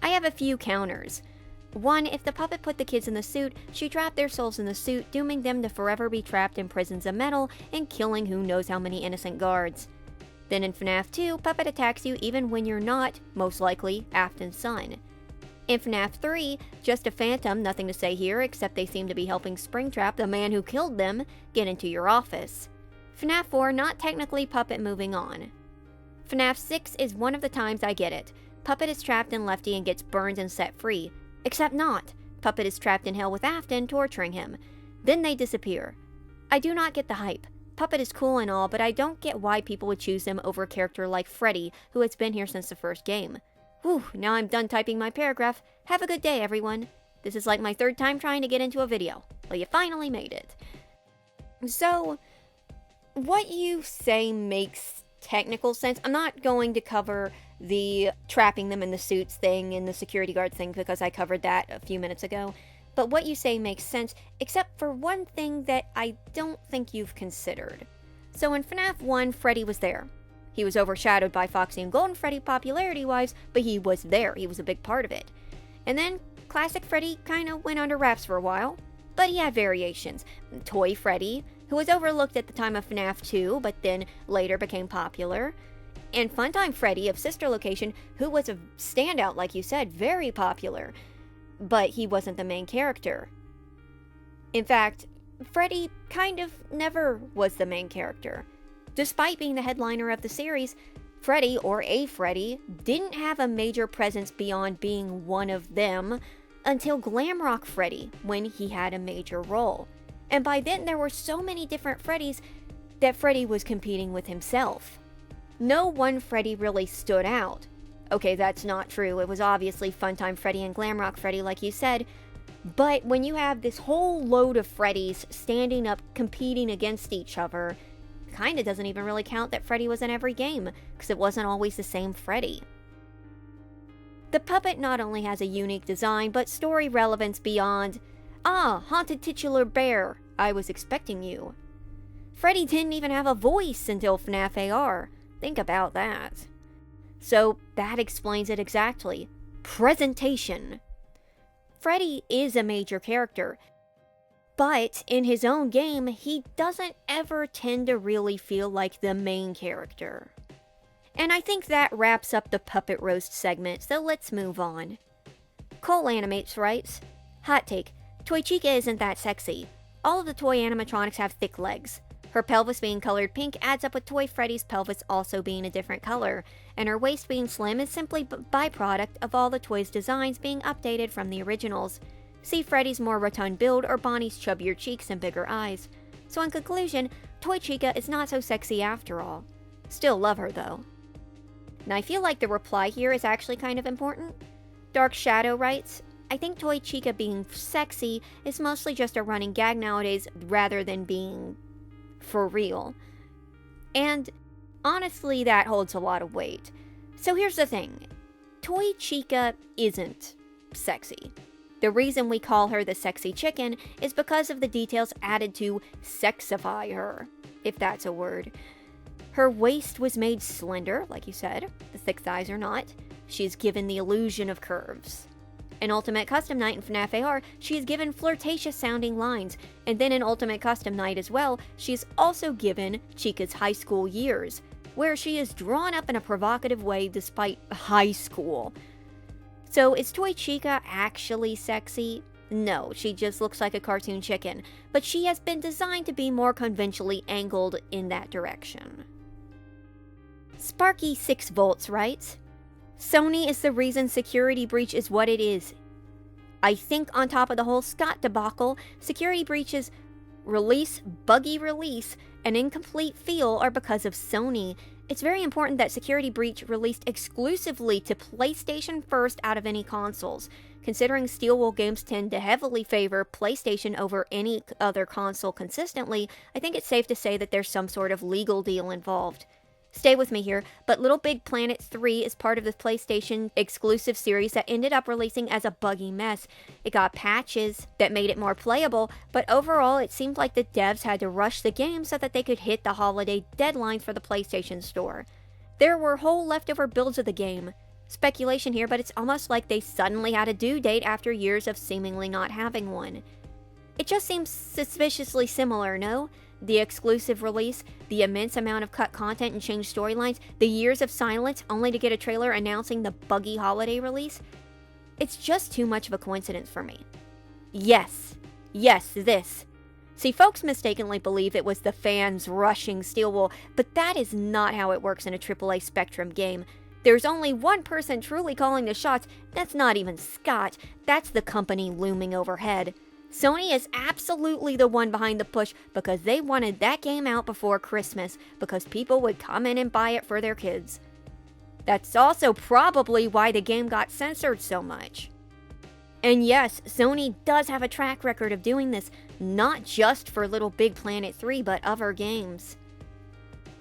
I have a few counters. 1, if the puppet put the kids in the suit, she trapped their souls in the suit, dooming them to forever be trapped in prisons of metal and killing who knows how many innocent guards. Then in FNAF 2, Puppet attacks you even when you're not, most likely, Afton's son. In FNAF 3, just a phantom, nothing to say here except they seem to be helping Springtrap, the man who killed them, get into your office. FNAF 4, not technically Puppet moving on. FNAF 6 is one of the times I get it. Puppet is trapped in Lefty and gets burned and set free. Except not. Puppet is trapped in hell with Afton, torturing him. Then they disappear. I do not get the hype. Puppet is cool and all, but I don't get why people would choose him over a character like Freddy, who has been here since the first game. Whew, now I'm done typing my paragraph. Have a good day, everyone. This is like my 3rd time trying to get into a video. Well, you finally made it. So, what you say makes technical sense. I'm not going to cover the trapping them in the suits thing and the security guard thing because I covered that a few minutes ago. But what you say makes sense, except for one thing that I don't think you've considered. So in FNAF 1, Freddy was there. He was overshadowed by Foxy and Golden Freddy popularity-wise, but he was there. He was a big part of it. And then Classic Freddy kinda went under wraps for a while, but he had variations. Toy Freddy, who was overlooked at the time of FNAF 2, but then later became popular. And Funtime Freddy of Sister Location, who was a standout, like you said, very popular. But he wasn't the main character. In fact, Freddy kind of never was the main character. Despite being the headliner of the series, Freddy, or a Freddy, didn't have a major presence beyond being one of them until Glamrock Freddy, when he had a major role. And by then there were so many different Freddys that Freddy was competing with himself. No one Freddy really stood out. Okay, that's not true. It was obviously Funtime Freddy and Glamrock Freddy, like you said. But when you have this whole load of Freddys standing up competing against each other, kinda doesn't even really count that Freddy was in every game, because it wasn't always the same Freddy. The puppet not only has a unique design, but story relevance beyond, haunted titular bear, I was expecting you. Freddy didn't even have a voice until FNAF AR. Think about that. So that explains it exactly. Presentation. Freddy is a major character, but in his own game, he doesn't ever tend to really feel like the main character. And I think that wraps up the Puppet Roast segment, so let's move on. Cole Animates writes, hot take, Toy Chica isn't that sexy. All of the toy animatronics have thick legs. Her pelvis being colored pink adds up with Toy Freddy's pelvis also being a different color, and her waist being slim is simply a byproduct of all the toys' designs being updated from the originals. See Freddy's more rotund build or Bonnie's chubbier cheeks and bigger eyes. So in conclusion, Toy Chica is not so sexy after all. Still love her though. Now I feel like the reply here is actually kind of important. Dark Shadow writes, I think Toy Chica being sexy is mostly just a running gag nowadays rather than being for real. And honestly, that holds a lot of weight. So here's the thing. Toy Chica isn't sexy. The reason we call her the sexy chicken is because of the details added to sexify her, if that's a word. Her waist was made slender, like you said. The thick thighs are not. She's given the illusion of curves. In Ultimate Custom Night in FNAF AR, she is given flirtatious sounding lines, and then in Ultimate Custom Night as well, she is also given Chica's high school years. where she is drawn up in a provocative way despite high school. So is Toy Chica actually sexy? No, she just looks like a cartoon chicken, but she has been designed to be more conventionally angled in that direction. Sparky 6 volts writes, Sony is the reason Security Breach is what it is. I think on top of the whole Scott debacle, Security Breach's release, buggy release, and incomplete feel are because of Sony. It's very important that Security Breach released exclusively to PlayStation first out of any consoles. Considering Steelwool games tend to heavily favor PlayStation over any other console consistently, I think it's safe to say that there's some sort of legal deal involved. Stay with me here, but Little Big Planet 3 is part of the PlayStation exclusive series that ended up releasing as a buggy mess. It got patches that made it more playable, but overall it seemed like the devs had to rush the game so that they could hit the holiday deadline for the PlayStation Store. There were whole leftover builds of the game. Speculation here, but it's almost like they suddenly had a due date after years of seemingly not having one. It just seems suspiciously similar, no? The exclusive release, the immense amount of cut content and changed storylines, the years of silence only to get a trailer announcing the buggy holiday release. It's just too much of a coincidence for me. Yes, this. See, folks mistakenly believe it was the fans rushing Steelwool, but that is not how it works in a AAA Spectrum game. There's only one person truly calling the shots. That's not even Scott. That's the company looming overhead. Sony is absolutely the one behind the push because they wanted that game out before Christmas because people would come in and buy it for their kids. That's also probably why the game got censored so much. And yes, Sony does have a track record of doing this, not just for Little Big Planet 3, but other games.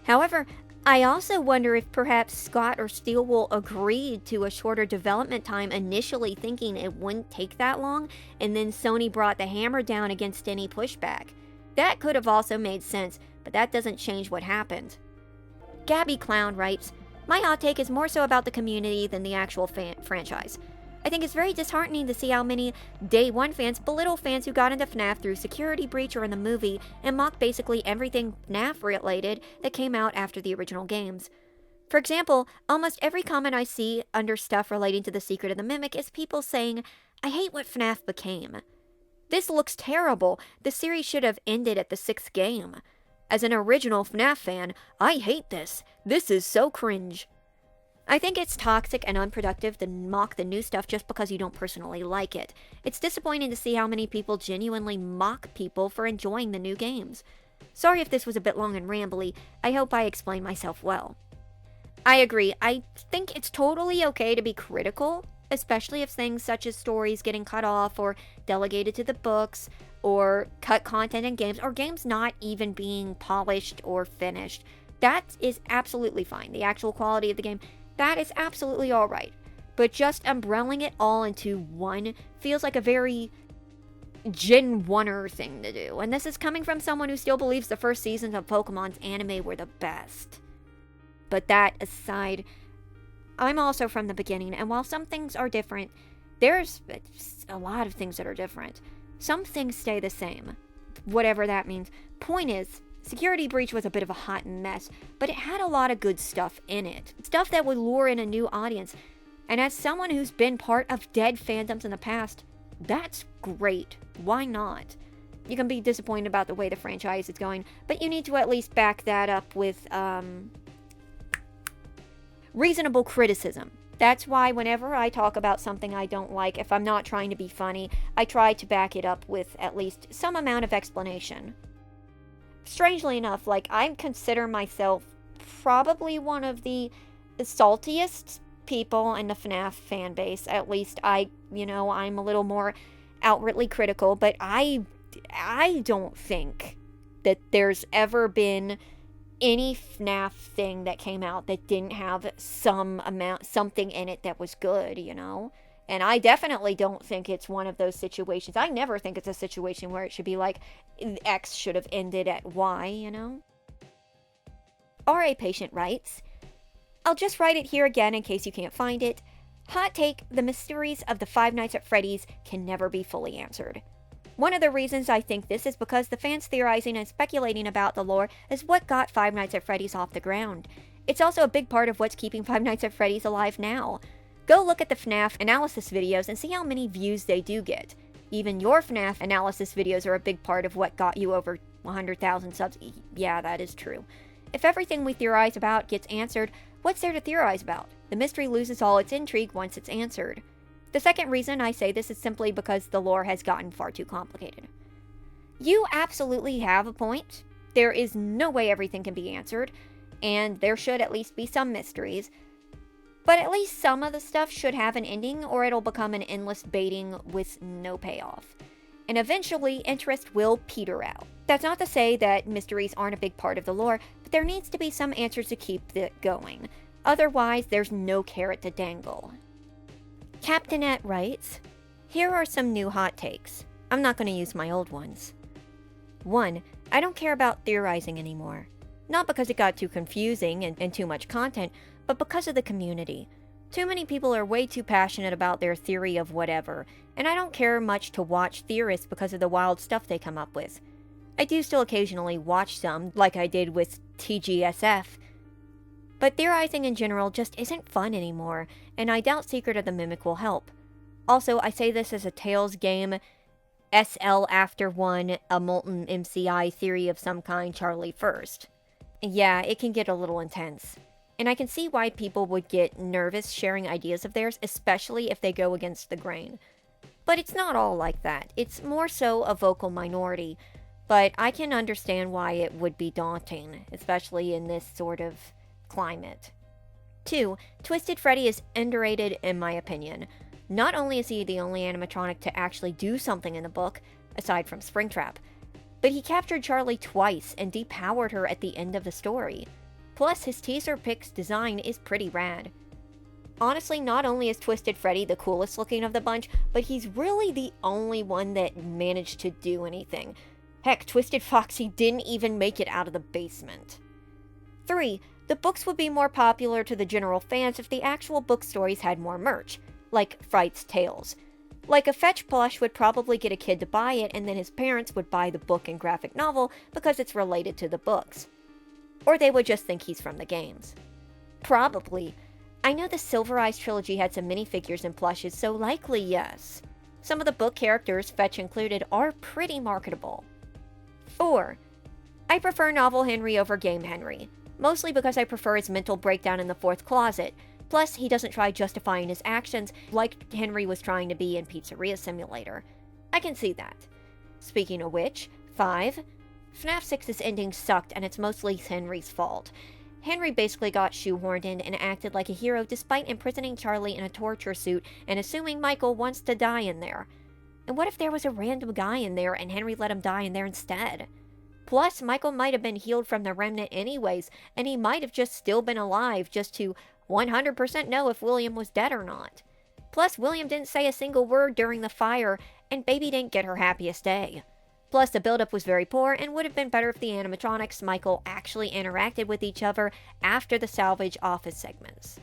However, I also wonder if perhaps Scott or Steelwool agreed to a shorter development time initially thinking it wouldn't take that long, and then Sony brought the hammer down against any pushback. That could have also made sense, but that doesn't change what happened. Gabby Clown writes, My hot take is more so about the community than the actual franchise. I think it's very disheartening to see how many Day 1 fans belittle fans who got into FNAF through Security Breach or in the movie and mock basically everything FNAF related that came out after the original games. For example, almost every comment I see under stuff relating to The Secret of the Mimic is people saying, I hate what FNAF became. This looks terrible. The series should have ended at the 6th game. As an original FNAF fan, I hate this. This is so cringe. I think it's toxic and unproductive to mock the new stuff just because you don't personally like it. It's disappointing to see how many people genuinely mock people for enjoying the new games. Sorry if this was a bit long and rambly. I hope I explained myself well. I agree. I think it's totally okay to be critical, especially if things such as stories getting cut off or delegated to the books, or cut content in games, or games not even being polished or finished. That is absolutely fine. The actual quality of the game, that is absolutely alright. But just umbrelling it all into one feels like a very Gen 1er thing to do. And this is coming from someone who still believes the first seasons of Pokemon's anime were the best. But that aside, I'm also from the beginning, and while some things are different, there's a lot of things that are different. Some things stay the same, whatever that means. Point is, Security Breach was a bit of a hot mess, but it had a lot of good stuff in it. Stuff that would lure in a new audience. And as someone who's been part of dead fandoms in the past, that's great. Why not? You can be disappointed about the way the franchise is going, but you need to at least back that up with, reasonable criticism. That's why whenever I talk about something I don't like, if I'm not trying to be funny, I try to back it up with at least some amount of explanation. Strangely enough, I consider myself probably one of the saltiest people in the FNAF fan base. At least I'm a little more outwardly critical, but I don't think that there's ever been any FNAF thing that came out that didn't have something in it that was good, And I definitely don't think it's one of those situations. I never think it's a situation where it should be like, X should have ended at Y, R.A. Patient writes, I'll just write it here again in case you can't find it. Hot take, the mysteries of the Five Nights at Freddy's can never be fully answered. One of the reasons I think this is because the fans theorizing and speculating about the lore is what got Five Nights at Freddy's off the ground. It's also a big part of what's keeping Five Nights at Freddy's alive now. Go look at the FNAF analysis videos and see how many views they do get. Even your FNAF analysis videos are a big part of what got you over 100,000 subs. Yeah, that is true. If everything we theorize about gets answered, what's there to theorize about? The mystery loses all its intrigue once it's answered. The second reason I say this is simply because the lore has gotten far too complicated. You absolutely have a point. There is no way everything can be answered, and there should at least be some mysteries. But at least some of the stuff should have an ending, or it'll become an endless baiting with no payoff. And eventually, interest will peter out. That's not to say that mysteries aren't a big part of the lore, but there needs to be some answers to keep it going. Otherwise, there's no carrot to dangle. Captainette writes, here are some new hot takes. I'm not going to use my old ones. 1. I don't care about theorizing anymore. Not because it got too confusing and too much content, but because of the community. Too many people are way too passionate about their theory of whatever, and I don't care much to watch theorists because of the wild stuff they come up with. I do still occasionally watch some, like I did with TGSF, but theorizing in general just isn't fun anymore, and I doubt Secret of the Mimic will help. Also, I say this as a Tales game, SL after one, a molten MCI theory of some kind, Charlie first. Yeah, it can get a little intense. And I can see why people would get nervous sharing ideas of theirs, especially if they go against the grain. But it's not all like that. It's more so a vocal minority. But I can understand why it would be daunting, especially in this sort of climate. 2. Twisted Freddy is underrated in my opinion. Not only is he the only animatronic to actually do something in the book, aside from Springtrap, but he captured Charlie twice and depowered her at the end of the story. Plus, his teaser pic's design is pretty rad. Honestly, not only is Twisted Freddy the coolest looking of the bunch, but he's really the only one that managed to do anything. Heck, Twisted Foxy didn't even make it out of the basement. 3. The books would be more popular to the general fans if the actual book stories had more merch, like Fright's Tales. Like a Fetch plush would probably get a kid to buy it, and then his parents would buy the book and graphic novel because it's related to the books. Or they would just think he's from the games. Probably. I know the Silver Eyes trilogy had some minifigures and plushes, so likely yes. Some of the book characters, Fetch included, are pretty marketable. 4. I prefer Novel Henry over Game Henry, mostly because I prefer his mental breakdown in the fourth closet. Plus, he doesn't try justifying his actions like Henry was trying to be in Pizzeria Simulator. I can see that. Speaking of which, 5. FNAF 6's ending sucked, and it's mostly Henry's fault. Henry basically got shoehorned in and acted like a hero despite imprisoning Charlie in a torture suit and assuming Michael wants to die in there. And what if there was a random guy in there and Henry let him die in there instead? Plus, Michael might have been healed from the remnant anyways, and he might have just still been alive just to 100% know if William was dead or not. Plus, William didn't say a single word during the fire, and Baby didn't get her happiest day. Plus, the buildup was very poor and would have been better if the animatronics Michael actually interacted with each other after the salvage office segments.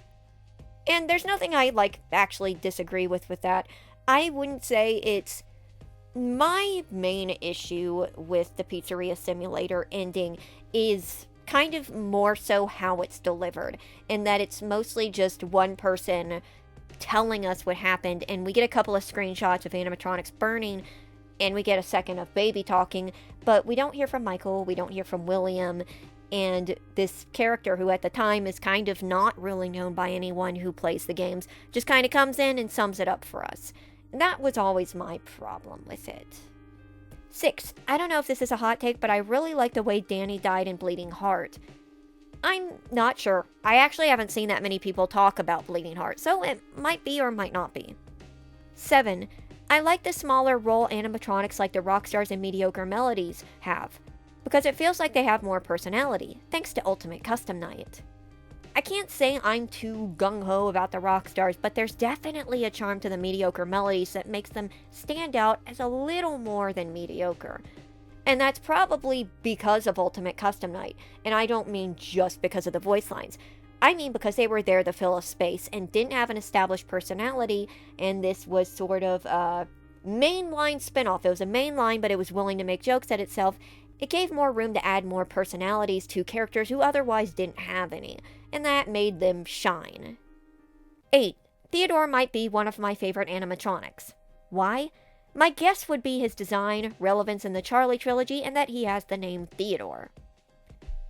And there's nothing I, actually disagree with that. I wouldn't say it's my main issue with the Pizzeria Simulator ending is kind of more so how it's delivered, in that it's mostly just one person telling us what happened, and we get a couple of screenshots of animatronics burning, and we get a second of Baby talking, but we don't hear from Michael, we don't hear from William, and this character, who at the time is kind of not really known by anyone who plays the games, just kind of comes in and sums it up for us. That was always my problem with it. 6. I don't know if this is a hot take, but I really like the way Danny died in Bleeding Heart. I'm not sure. I actually haven't seen that many people talk about Bleeding Heart, so it might be or might not be. 7. I like the smaller role animatronics like the Rockstars and Mediocre Melodies have, because it feels like they have more personality, thanks to Ultimate Custom Night. I can't say I'm too gung-ho about the Rockstars, but there's definitely a charm to the Mediocre Melodies that makes them stand out as a little more than mediocre. And that's probably because of Ultimate Custom Night, and I don't mean just because of the voice lines. I mean because they were there to fill a space and didn't have an established personality, and this was sort of a mainline spinoff. It was a main line, but it was willing to make jokes at itself, It gave more room to add more personalities to characters who otherwise didn't have any, and that made them shine. 8. Theodore might be one of my favorite animatronics. Why? My guess would be his design, relevance in the Charlie trilogy, and that he has the name Theodore.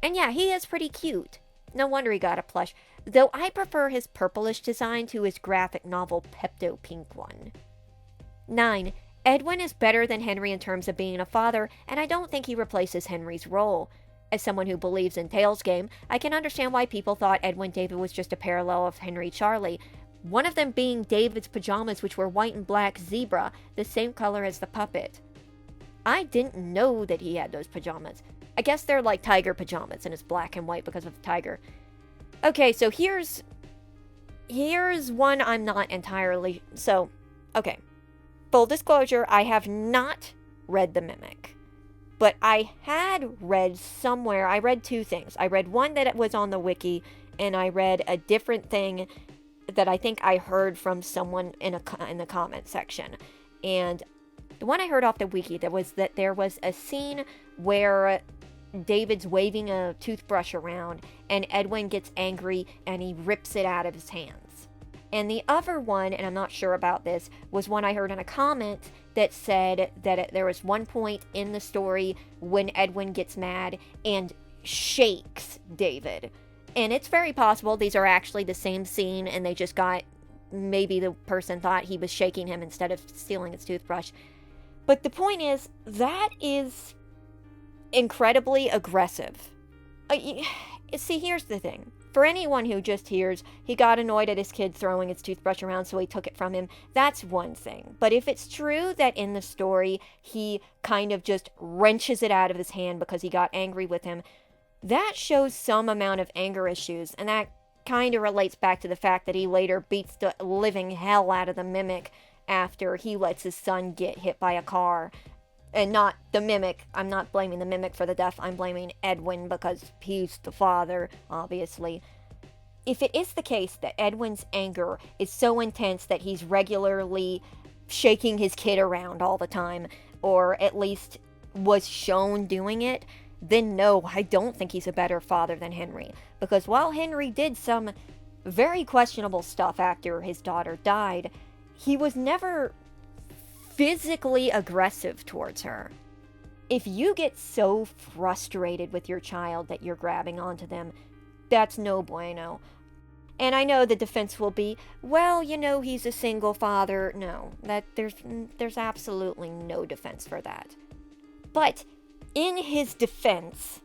And yeah, he is pretty cute. No wonder he got a plush, though I prefer his purplish design to his graphic novel Pepto Pink one. 9. Edwin is better than Henry in terms of being a father, and I don't think he replaces Henry's role. As someone who believes in Tales Game, I can understand why people thought Edwin David was just a parallel of Henry Charlie, one of them being David's pajamas, which were white and black zebra, the same color as the puppet. I didn't know that he had those pajamas. I guess they're like tiger pajamas, and it's black and white because of the tiger. Okay, so here's one I'm not entirely... Okay. Full disclosure, I have not read The Mimic. But I had read somewhere, I read two things. I read one that was on the wiki, and I read a different thing that I think I heard from someone in the comment section. And the one I heard off the wiki was that there was a scene where David's waving a toothbrush around, and Edwin gets angry, and he rips it out of his hands. And the other one, and I'm not sure about this, was one I heard in a comment that said that there was one point in the story when Edwin gets mad and shakes David. And it's very possible these are actually the same scene, and they just got... Maybe the person thought he was shaking him instead of stealing his toothbrush. But the point is, that is incredibly aggressive. See, here's the thing. For anyone who just hears, he got annoyed at his kid throwing his toothbrush around, so he took it from him, that's one thing. But if it's true that in the story, he kind of just wrenches it out of his hand because he got angry with him, that shows some amount of anger issues, and that kind of relates back to the fact that he later beats the living hell out of the Mimic after he lets his son get hit by a car. And not the Mimic. I'm not blaming the Mimic for the death. I'm blaming Edwin because he's the father, obviously. If it is the case that Edwin's anger is so intense that he's regularly shaking his kid around all the time, or at least was shown doing it, then no, I don't think he's a better father than Henry. Because while Henry did some very questionable stuff after his daughter died, he was never physically aggressive towards her. If you get so frustrated with your child that you're grabbing onto them, that's no bueno. And I know the defense will be, well, he's a single father. No, there's absolutely no defense for that. But in his defense,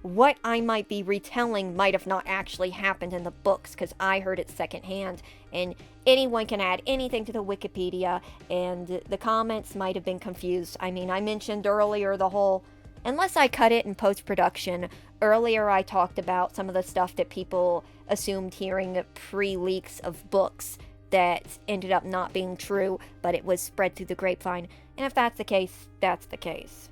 what I might be retelling might have not actually happened in the books, because I heard it secondhand, and anyone can add anything to the Wikipedia, and the comments might have been confused. I mean, I mentioned earlier the whole, unless I cut it in post-production, earlier I talked about some of the stuff that people assumed hearing pre-leaks of books that ended up not being true, but it was spread through the grapevine, and if that's the case, that's the case.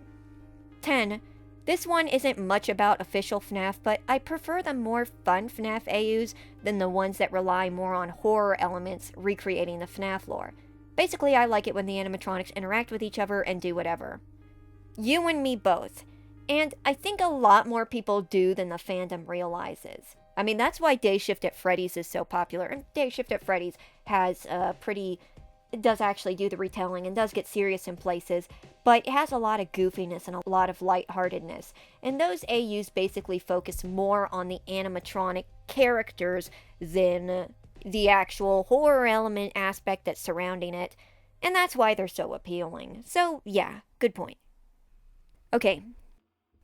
10. This one isn't much about official FNAF, but I prefer the more Fun Fnaf AUs than the ones that rely more on horror elements recreating the FNAF lore. Basically, I like it when the animatronics interact with each other and do whatever. You and me both. And I think a lot more people do than the fandom realizes. I mean, that's why Day Shift at Freddy's is so popular, and Day Shift at Freddy's has it does actually do the retelling and does get serious in places, but it has a lot of goofiness and a lot of lightheartedness. And those AUs basically focus more on the animatronic characters than the actual horror element aspect that's surrounding it. And that's why they're so appealing. So yeah, good point. Okay.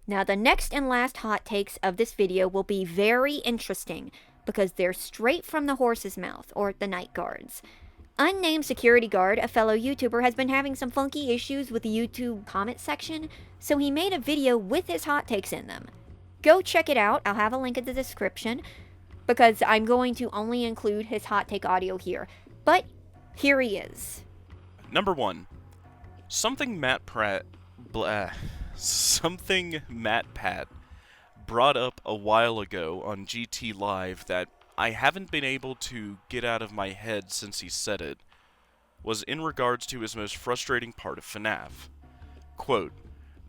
Now the next and last hot takes of this video will be very interesting because they're straight from the horse's mouth, or the night guards. Unnamed security guard, a fellow YouTuber, has been having some funky issues with the YouTube comment section, so he made a video with his hot takes in them. Go check it out, I'll have a link in the description, because I'm going to only include his hot take audio here. But here he is. Number 1. Something Matt Pat brought up a while ago on GT Live that I haven't been able to get out of my head since he said it, was in regards to his most frustrating part of FNAF. Quote,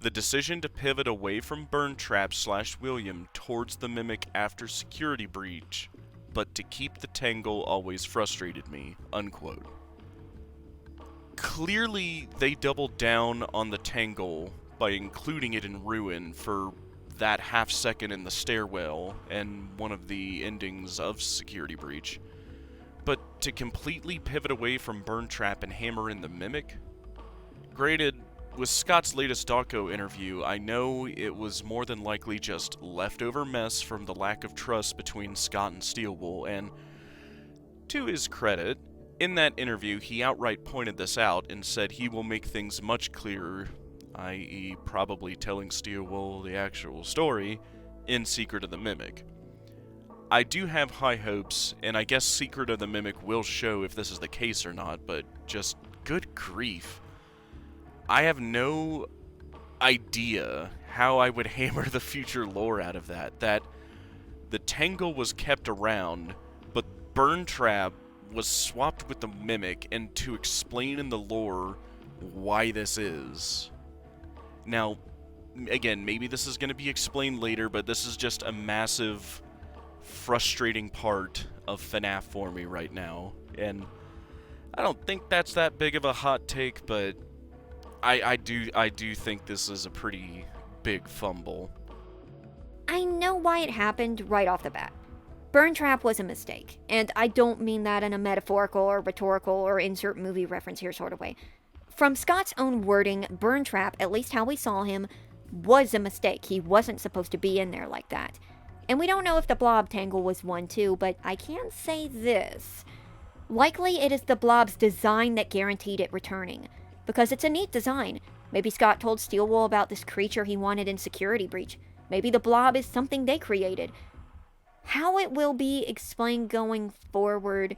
The decision to pivot away from Springtrap / William towards the Mimic after security breach, but to keep the Tangle always frustrated me, unquote. Clearly, they doubled down on the Tangle by including it in Ruin for that half second in the stairwell and one of the endings of security breach. But to completely pivot away from Springtrap and hammer in the Mimic? Granted, with Scott's latest Doco interview, I know it was more than likely just leftover mess from the lack of trust between Scott and Steelwool, and to his credit, in that interview he outright pointed this out and said he will make things much clearer, i.e. probably telling Steelwool the actual story, in Secret of the Mimic. I do have high hopes, and I guess Secret of the Mimic will show if this is the case or not, but just good grief. I have no idea how I would hammer the future lore out of that. That the Tangle was kept around, but Springtrap was swapped with the Mimic, and to explain in the lore why this is. Now, again, maybe this is going to be explained later, but this is just a massive, frustrating part of FNAF for me right now. And I don't think that's that big of a hot take, but I do think this is a pretty big fumble. I know why it happened right off the bat. Springtrap was a mistake, and I don't mean that in a metaphorical or rhetorical or insert movie reference here sort of way. From Scott's own wording, Springtrap, at least how we saw him, was a mistake. He wasn't supposed to be in there like that. And we don't know if the Blob Tangle was one too, but I can say this. Likely it is the Blob's design that guaranteed it returning, because it's a neat design. Maybe Scott told Steelwool about this creature he wanted in Security Breach. Maybe the Blob is something they created. How it will be explained going forward,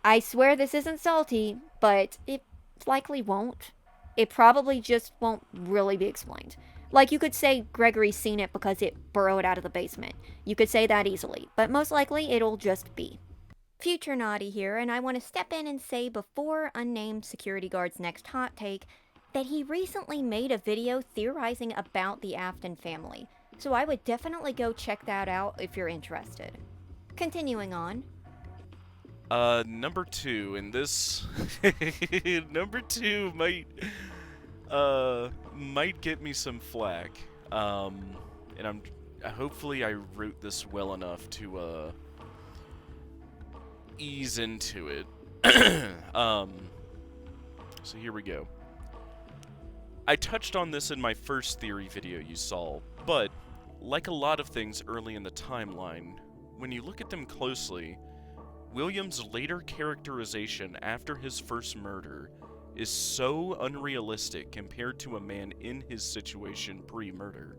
I swear this isn't salty, but it likely won't. It probably just won't really be explained. Like, you could say Gregory's seen it because it burrowed out of the basement. You could say that easily, but most likely it'll just be. Future Naughty here, and I want to step in and say before unnamed security guard's next hot take that he recently made a video theorizing about the Afton family, so I would definitely go check that out if you're interested. Continuing on. Number 2, and this number 2 might get me some flack. And hopefully I wrote this well enough to ease into it. So here we go. I touched on this in my first theory video you saw, but like a lot of things early in the timeline, when you look at them closely, William's later characterization after his first murder is so unrealistic compared to a man in his situation pre-murder.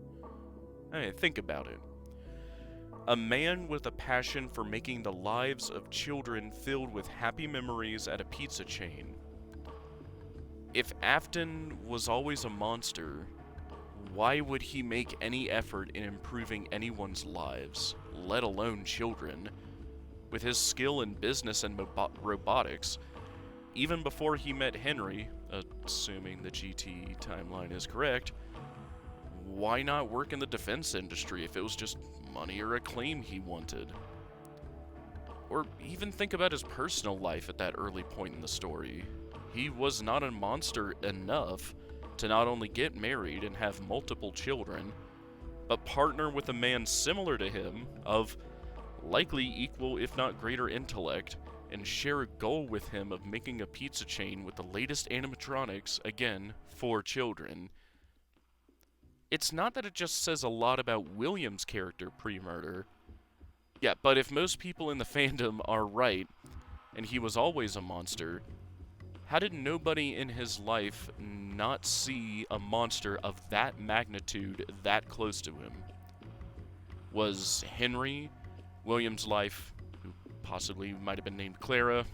I mean, think about it. A man with a passion for making the lives of children filled with happy memories at a pizza chain. If Afton was always a monster, why would he make any effort in improving anyone's lives, let alone children? With his skill in business and robotics, even before he met Henry, assuming the GT timeline is correct, why not work in the defense industry if it was just money or acclaim he wanted? Or even think about his personal life at that early point in the story. He was not a monster enough to not only get married and have multiple children, but partner with a man similar to him, of likely equal if not greater intellect, and share a goal with him of making a pizza chain with the latest animatronics, again, for children. It's not that it just says a lot about William's character pre-murder. Yeah, but if most people in the fandom are right, and he was always a monster, how did nobody in his life not see a monster of that magnitude that close to him? Was Henry, William's life, who possibly might have been named Clara,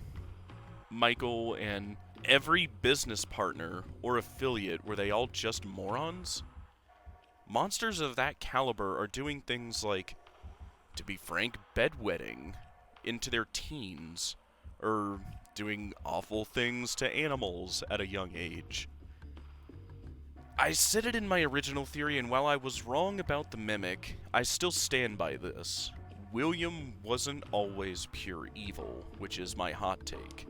Michael, and every business partner or affiliate, were they all just morons? Monsters of that caliber are doing things like, to be frank, bedwetting into their teens, or doing awful things to animals at a young age. I said it in my original theory, and while I was wrong about the mimic, I still stand by this. William wasn't always pure evil, which is my hot take.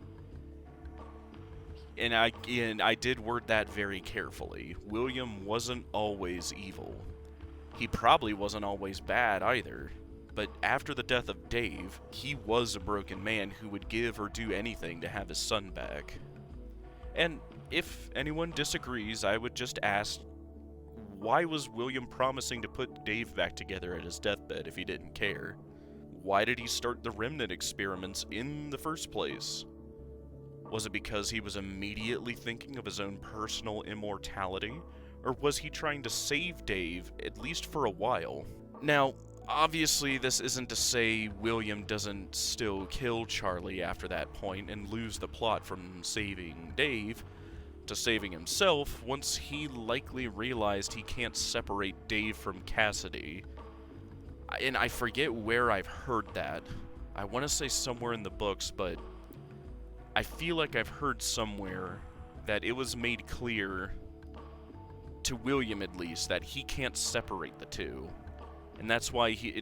And I did word that very carefully. William wasn't always evil. He probably wasn't always bad either. But after the death of Dave, he was a broken man who would give or do anything to have his son back. And if anyone disagrees, I would just ask, why was William promising to put Dave back together at his deathbed if he didn't care? Why did he start the remnant experiments in the first place? Was it because he was immediately thinking of his own personal immortality? Or was he trying to save Dave, at least for a while? Now, obviously this isn't to say William doesn't still kill Charlie after that point and lose the plot from saving Dave to saving himself once he likely realized he can't separate Dave from Cassidy. And I forget where I've heard that. I want to say somewhere in the books, but I feel like I've heard somewhere that it was made clear, to William at least, that he can't separate the two. And that's why he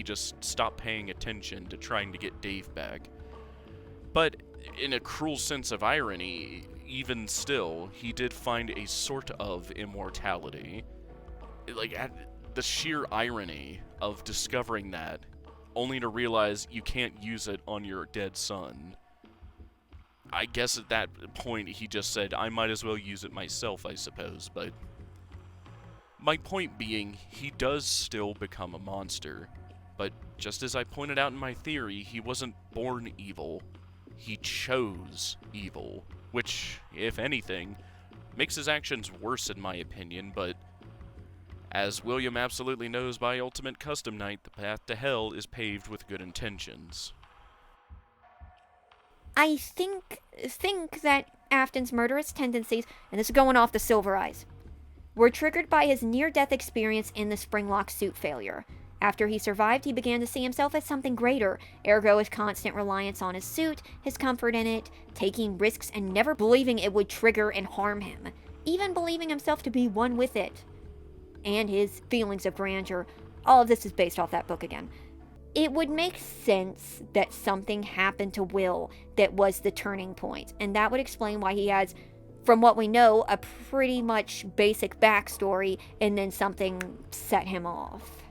just stopped paying attention to trying to get Dave back. But in a cruel sense of irony, even still, he did find a sort of immortality. Like, the sheer irony of discovering that, only to realize you can't use it on your dead son. I guess at that point he just said, I might as well use it myself, I suppose, but my point being, he does still become a monster, but just as I pointed out in my theory, he wasn't born evil, he chose evil, which, if anything, makes his actions worse in my opinion, but as William absolutely knows by Ultimate Custom Night, the path to hell is paved with good intentions. I think that Afton's murderous tendencies, and this is going off the Silver Eyes, were triggered by his near-death experience in the Springlock suit failure. After he survived, he began to see himself as something greater, ergo his constant reliance on his suit, his comfort in it, taking risks and never believing it would trigger and harm him, even believing himself to be one with it. And his feelings of grandeur. All of this is based off that book again. It would make sense that something happened to Will that was the turning point, and that would explain why he has, from what we know, a pretty much basic backstory, and then something set him off.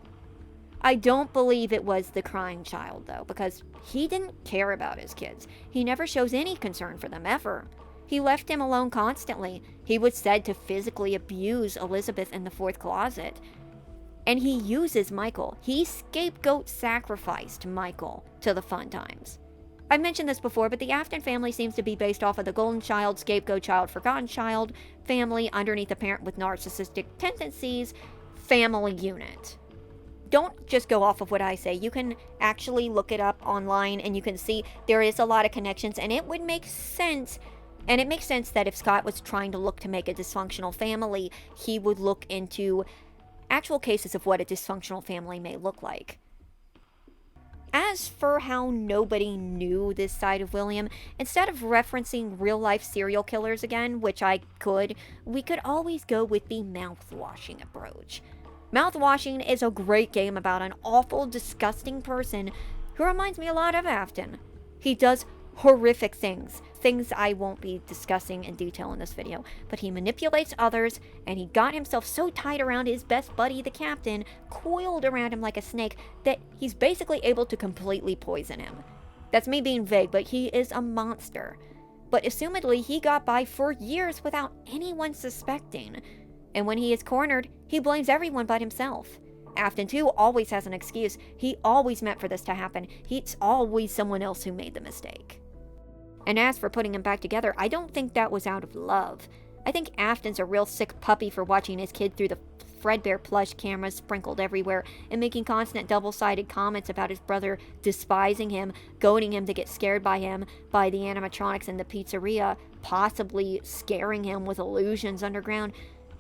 I don't believe it was the crying child, though, because he didn't care about his kids. He never shows any concern for them, ever. He left him alone constantly. He was said to physically abuse Elizabeth in the fourth closet. And he uses Michael. He scapegoat sacrificed Michael to the fun times. I mentioned this before, but the Afton family seems to be based off of the golden child, scapegoat child, forgotten child family underneath a parent with narcissistic tendencies family unit. Don't just go off of what I say. You can actually look it up online and you can see there is a lot of connections, and it would make sense. And it makes sense that if Scott was trying to look to make a dysfunctional family, he would look into actual cases of what a dysfunctional family may look like. As for how nobody knew this side of William, instead of referencing real-life serial killers again, which we could always go with the mouthwashing approach. Mouthwashing is a great game about an awful, disgusting person who reminds me a lot of Afton. He does horrific things I won't be discussing in detail in this video, but he manipulates others, and he got himself so tight around his best buddy, the captain, coiled around him like a snake, that he's basically able to completely poison him. That's me being vague, but he is a monster. But assumedly, he got by for years without anyone suspecting, and when he is cornered, he blames everyone but himself. Afton, too, always has an excuse. He always meant for this to happen. It's always someone else who made the mistake. And as for putting him back together, I don't think that was out of love. I think Afton's a real sick puppy for watching his kid through the Fredbear plush cameras sprinkled everywhere and making constant double-sided comments about his brother despising him, goading him to get scared by him, by the animatronics in the pizzeria, possibly scaring him with illusions underground.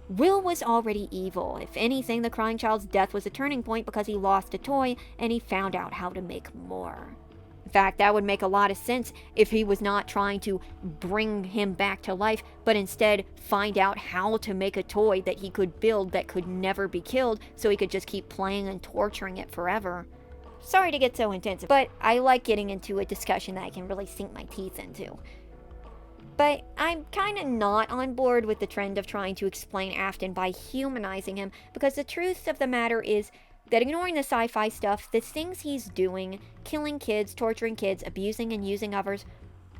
Will was already evil. If anything, the crying child's death was a turning point because he lost a toy and he found out how to make more. In fact, that would make a lot of sense if he was not trying to bring him back to life, but instead find out how to make a toy that he could build that could never be killed, so he could just keep playing and torturing it forever. Sorry to get so intense, but I like getting into a discussion that I can really sink my teeth into. But I'm kind of not on board with the trend of trying to explain Afton by humanizing him, because the truth of the matter is that ignoring the sci-fi stuff, the things he's doing, killing kids, torturing kids, abusing and using others,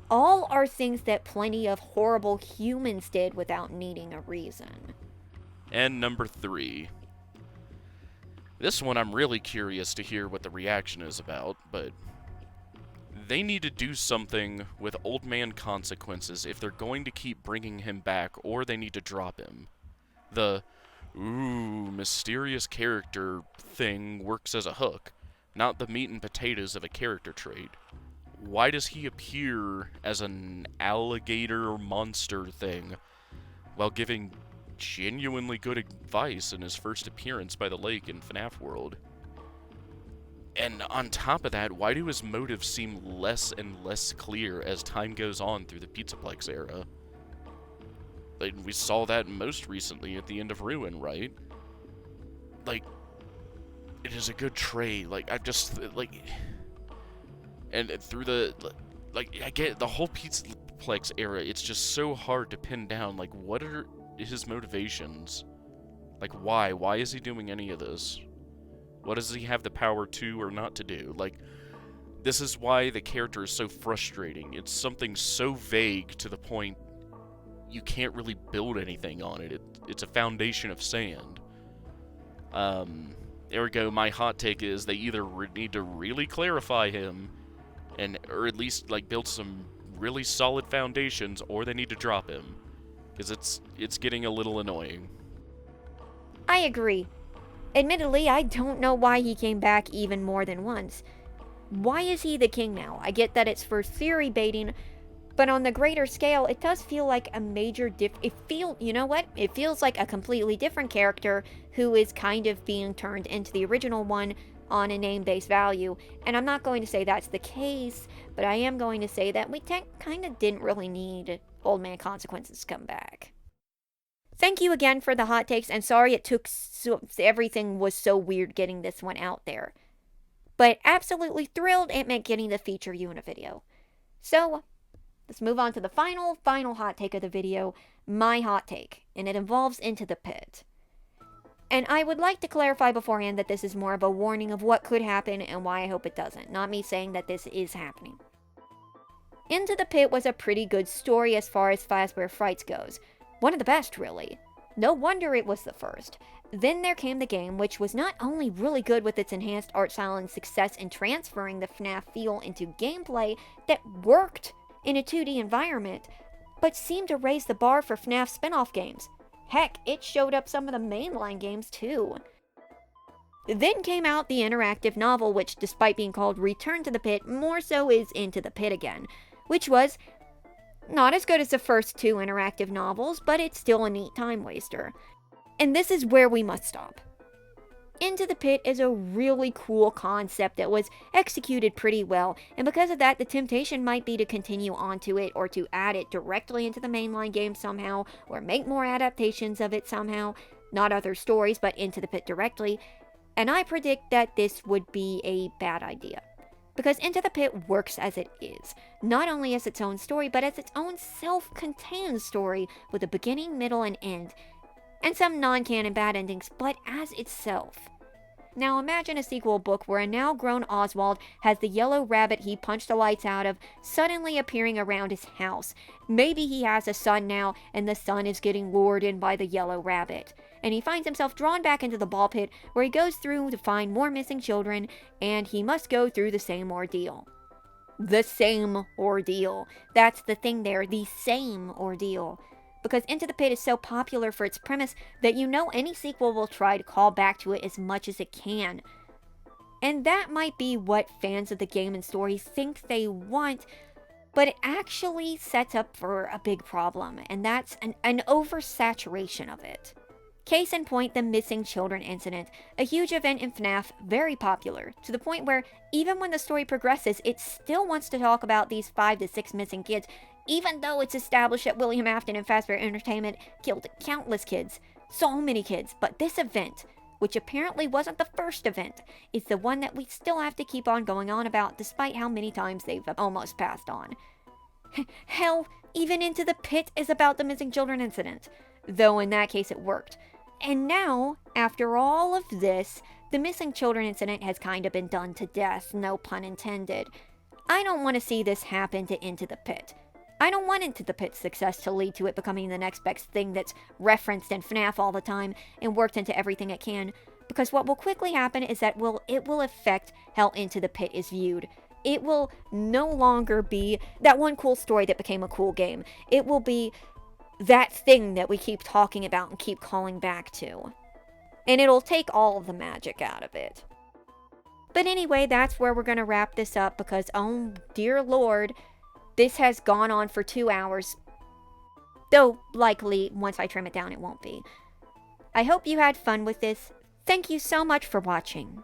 all are things that plenty of horrible humans did without needing a reason. And number 3. This one I'm really curious to hear what the reaction is about, but they need to do something with Old Man Consequences if they're going to keep bringing him back, or they need to drop him. The mysterious character thing works as a hook, not the meat and potatoes of a character trait. Why does he appear as an alligator monster thing while giving genuinely good advice in his first appearance by the lake in FNAF World? And on top of that, why do his motives seem less and less clear as time goes on through the Pizzaplex era? Like, we saw that most recently at the end of Ruin, right? Like, it is a good trade. Like, I just, like... And through the... Like, I get the whole Pizzaplex era, it's just so hard to pin down. Like, what are his motivations? Like, why? Why is he doing any of this? What does he have the power to or not to do? Like, this is why the character is so frustrating. It's something so vague to the point you can't really build anything on it. It's a foundation of sand. Ergo, my hot take is they either need to really clarify him, or at least like build some really solid foundations, or they need to drop him, because it's getting a little annoying. I agree. Admittedly, I don't know why he came back even more than once. Why is he the king now? I get that it's for theory baiting, but on the greater scale, it does feel like a major you know what? It feels like a completely different character who is kind of being turned into the original one on a name-based value. And I'm not going to say that's the case, but I am going to say that we kind of didn't really need Old Man Consequences to come back. Thank you again for the hot takes, and sorry it took everything was so weird getting this one out there. But absolutely thrilled it meant getting to feature you in a video. So, let's move on to the final hot take of the video, my hot take, and it involves Into the Pit. And I would like to clarify beforehand that this is more of a warning of what could happen and why I hope it doesn't, not me saying that this is happening. Into the Pit was a pretty good story as far as Fazbear Frights goes. One of the best, really. No wonder it was the first. Then there came the game, which was not only really good with its enhanced art style and success in transferring the FNAF feel into gameplay that worked in a 2D environment, but seemed to raise the bar for FNAF spin-off games. Heck, it showed up some of the mainline games too. Then came out the interactive novel, which despite being called Return to the Pit, more so is Into the Pit again, which was not as good as the first 2 interactive novels, but it's still a neat time waster. And this is where we must stop. Into the Pit is a really cool concept that was executed pretty well, and because of that, the temptation might be to continue onto it, or to add it directly into the mainline game somehow, or make more adaptations of it somehow, not other stories, but Into the Pit directly, and I predict that this would be a bad idea. Because Into the Pit works as it is, not only as its own story, but as its own self-contained story with a beginning, middle, and end, and some non-canon bad endings, but as itself. Now imagine a sequel book where a now grown Oswald has the yellow rabbit he punched the lights out of suddenly appearing around his house. Maybe he has a son now, and the son is getting lured in by the yellow rabbit. And he finds himself drawn back into the ball pit where he goes through to find more missing children, and he must go through the same ordeal. The same ordeal. That's the thing there, the same ordeal. Because Into the Pit is so popular for its premise that you know any sequel will try to call back to it as much as it can. And that might be what fans of the game and story think they want, but it actually sets up for a big problem, and that's an oversaturation of it. Case in point, the Missing Children incident, a huge event in FNAF, very popular, to the point where even when the story progresses, it still wants to talk about these 5 to 6 missing kids, even though it's established that William Afton and Fazbear Entertainment killed countless kids, so many kids. But this event, which apparently wasn't the first event, is the one that we still have to keep on going on about, despite how many times they've almost passed on. Hell, even Into the Pit is about the Missing Children incident, though in that case it worked. And now, after all of this, the Missing Children incident has kind of been done to death, no pun intended. I don't want to see this happen to Into the Pit. I don't want Into the Pit's success to lead to it becoming the next best thing that's referenced in FNAF all the time and worked into everything it can, because what will quickly happen is that it will affect how Into the Pit is viewed. It will no longer be that one cool story that became a cool game. It will be that thing that we keep talking about and keep calling back to. And it'll take all of the magic out of it. But anyway, that's where we're going to wrap this up because, oh dear Lord, this has gone on for 2 hours. Though, likely, once I trim it down, it won't be. I hope you had fun with this. Thank you so much for watching.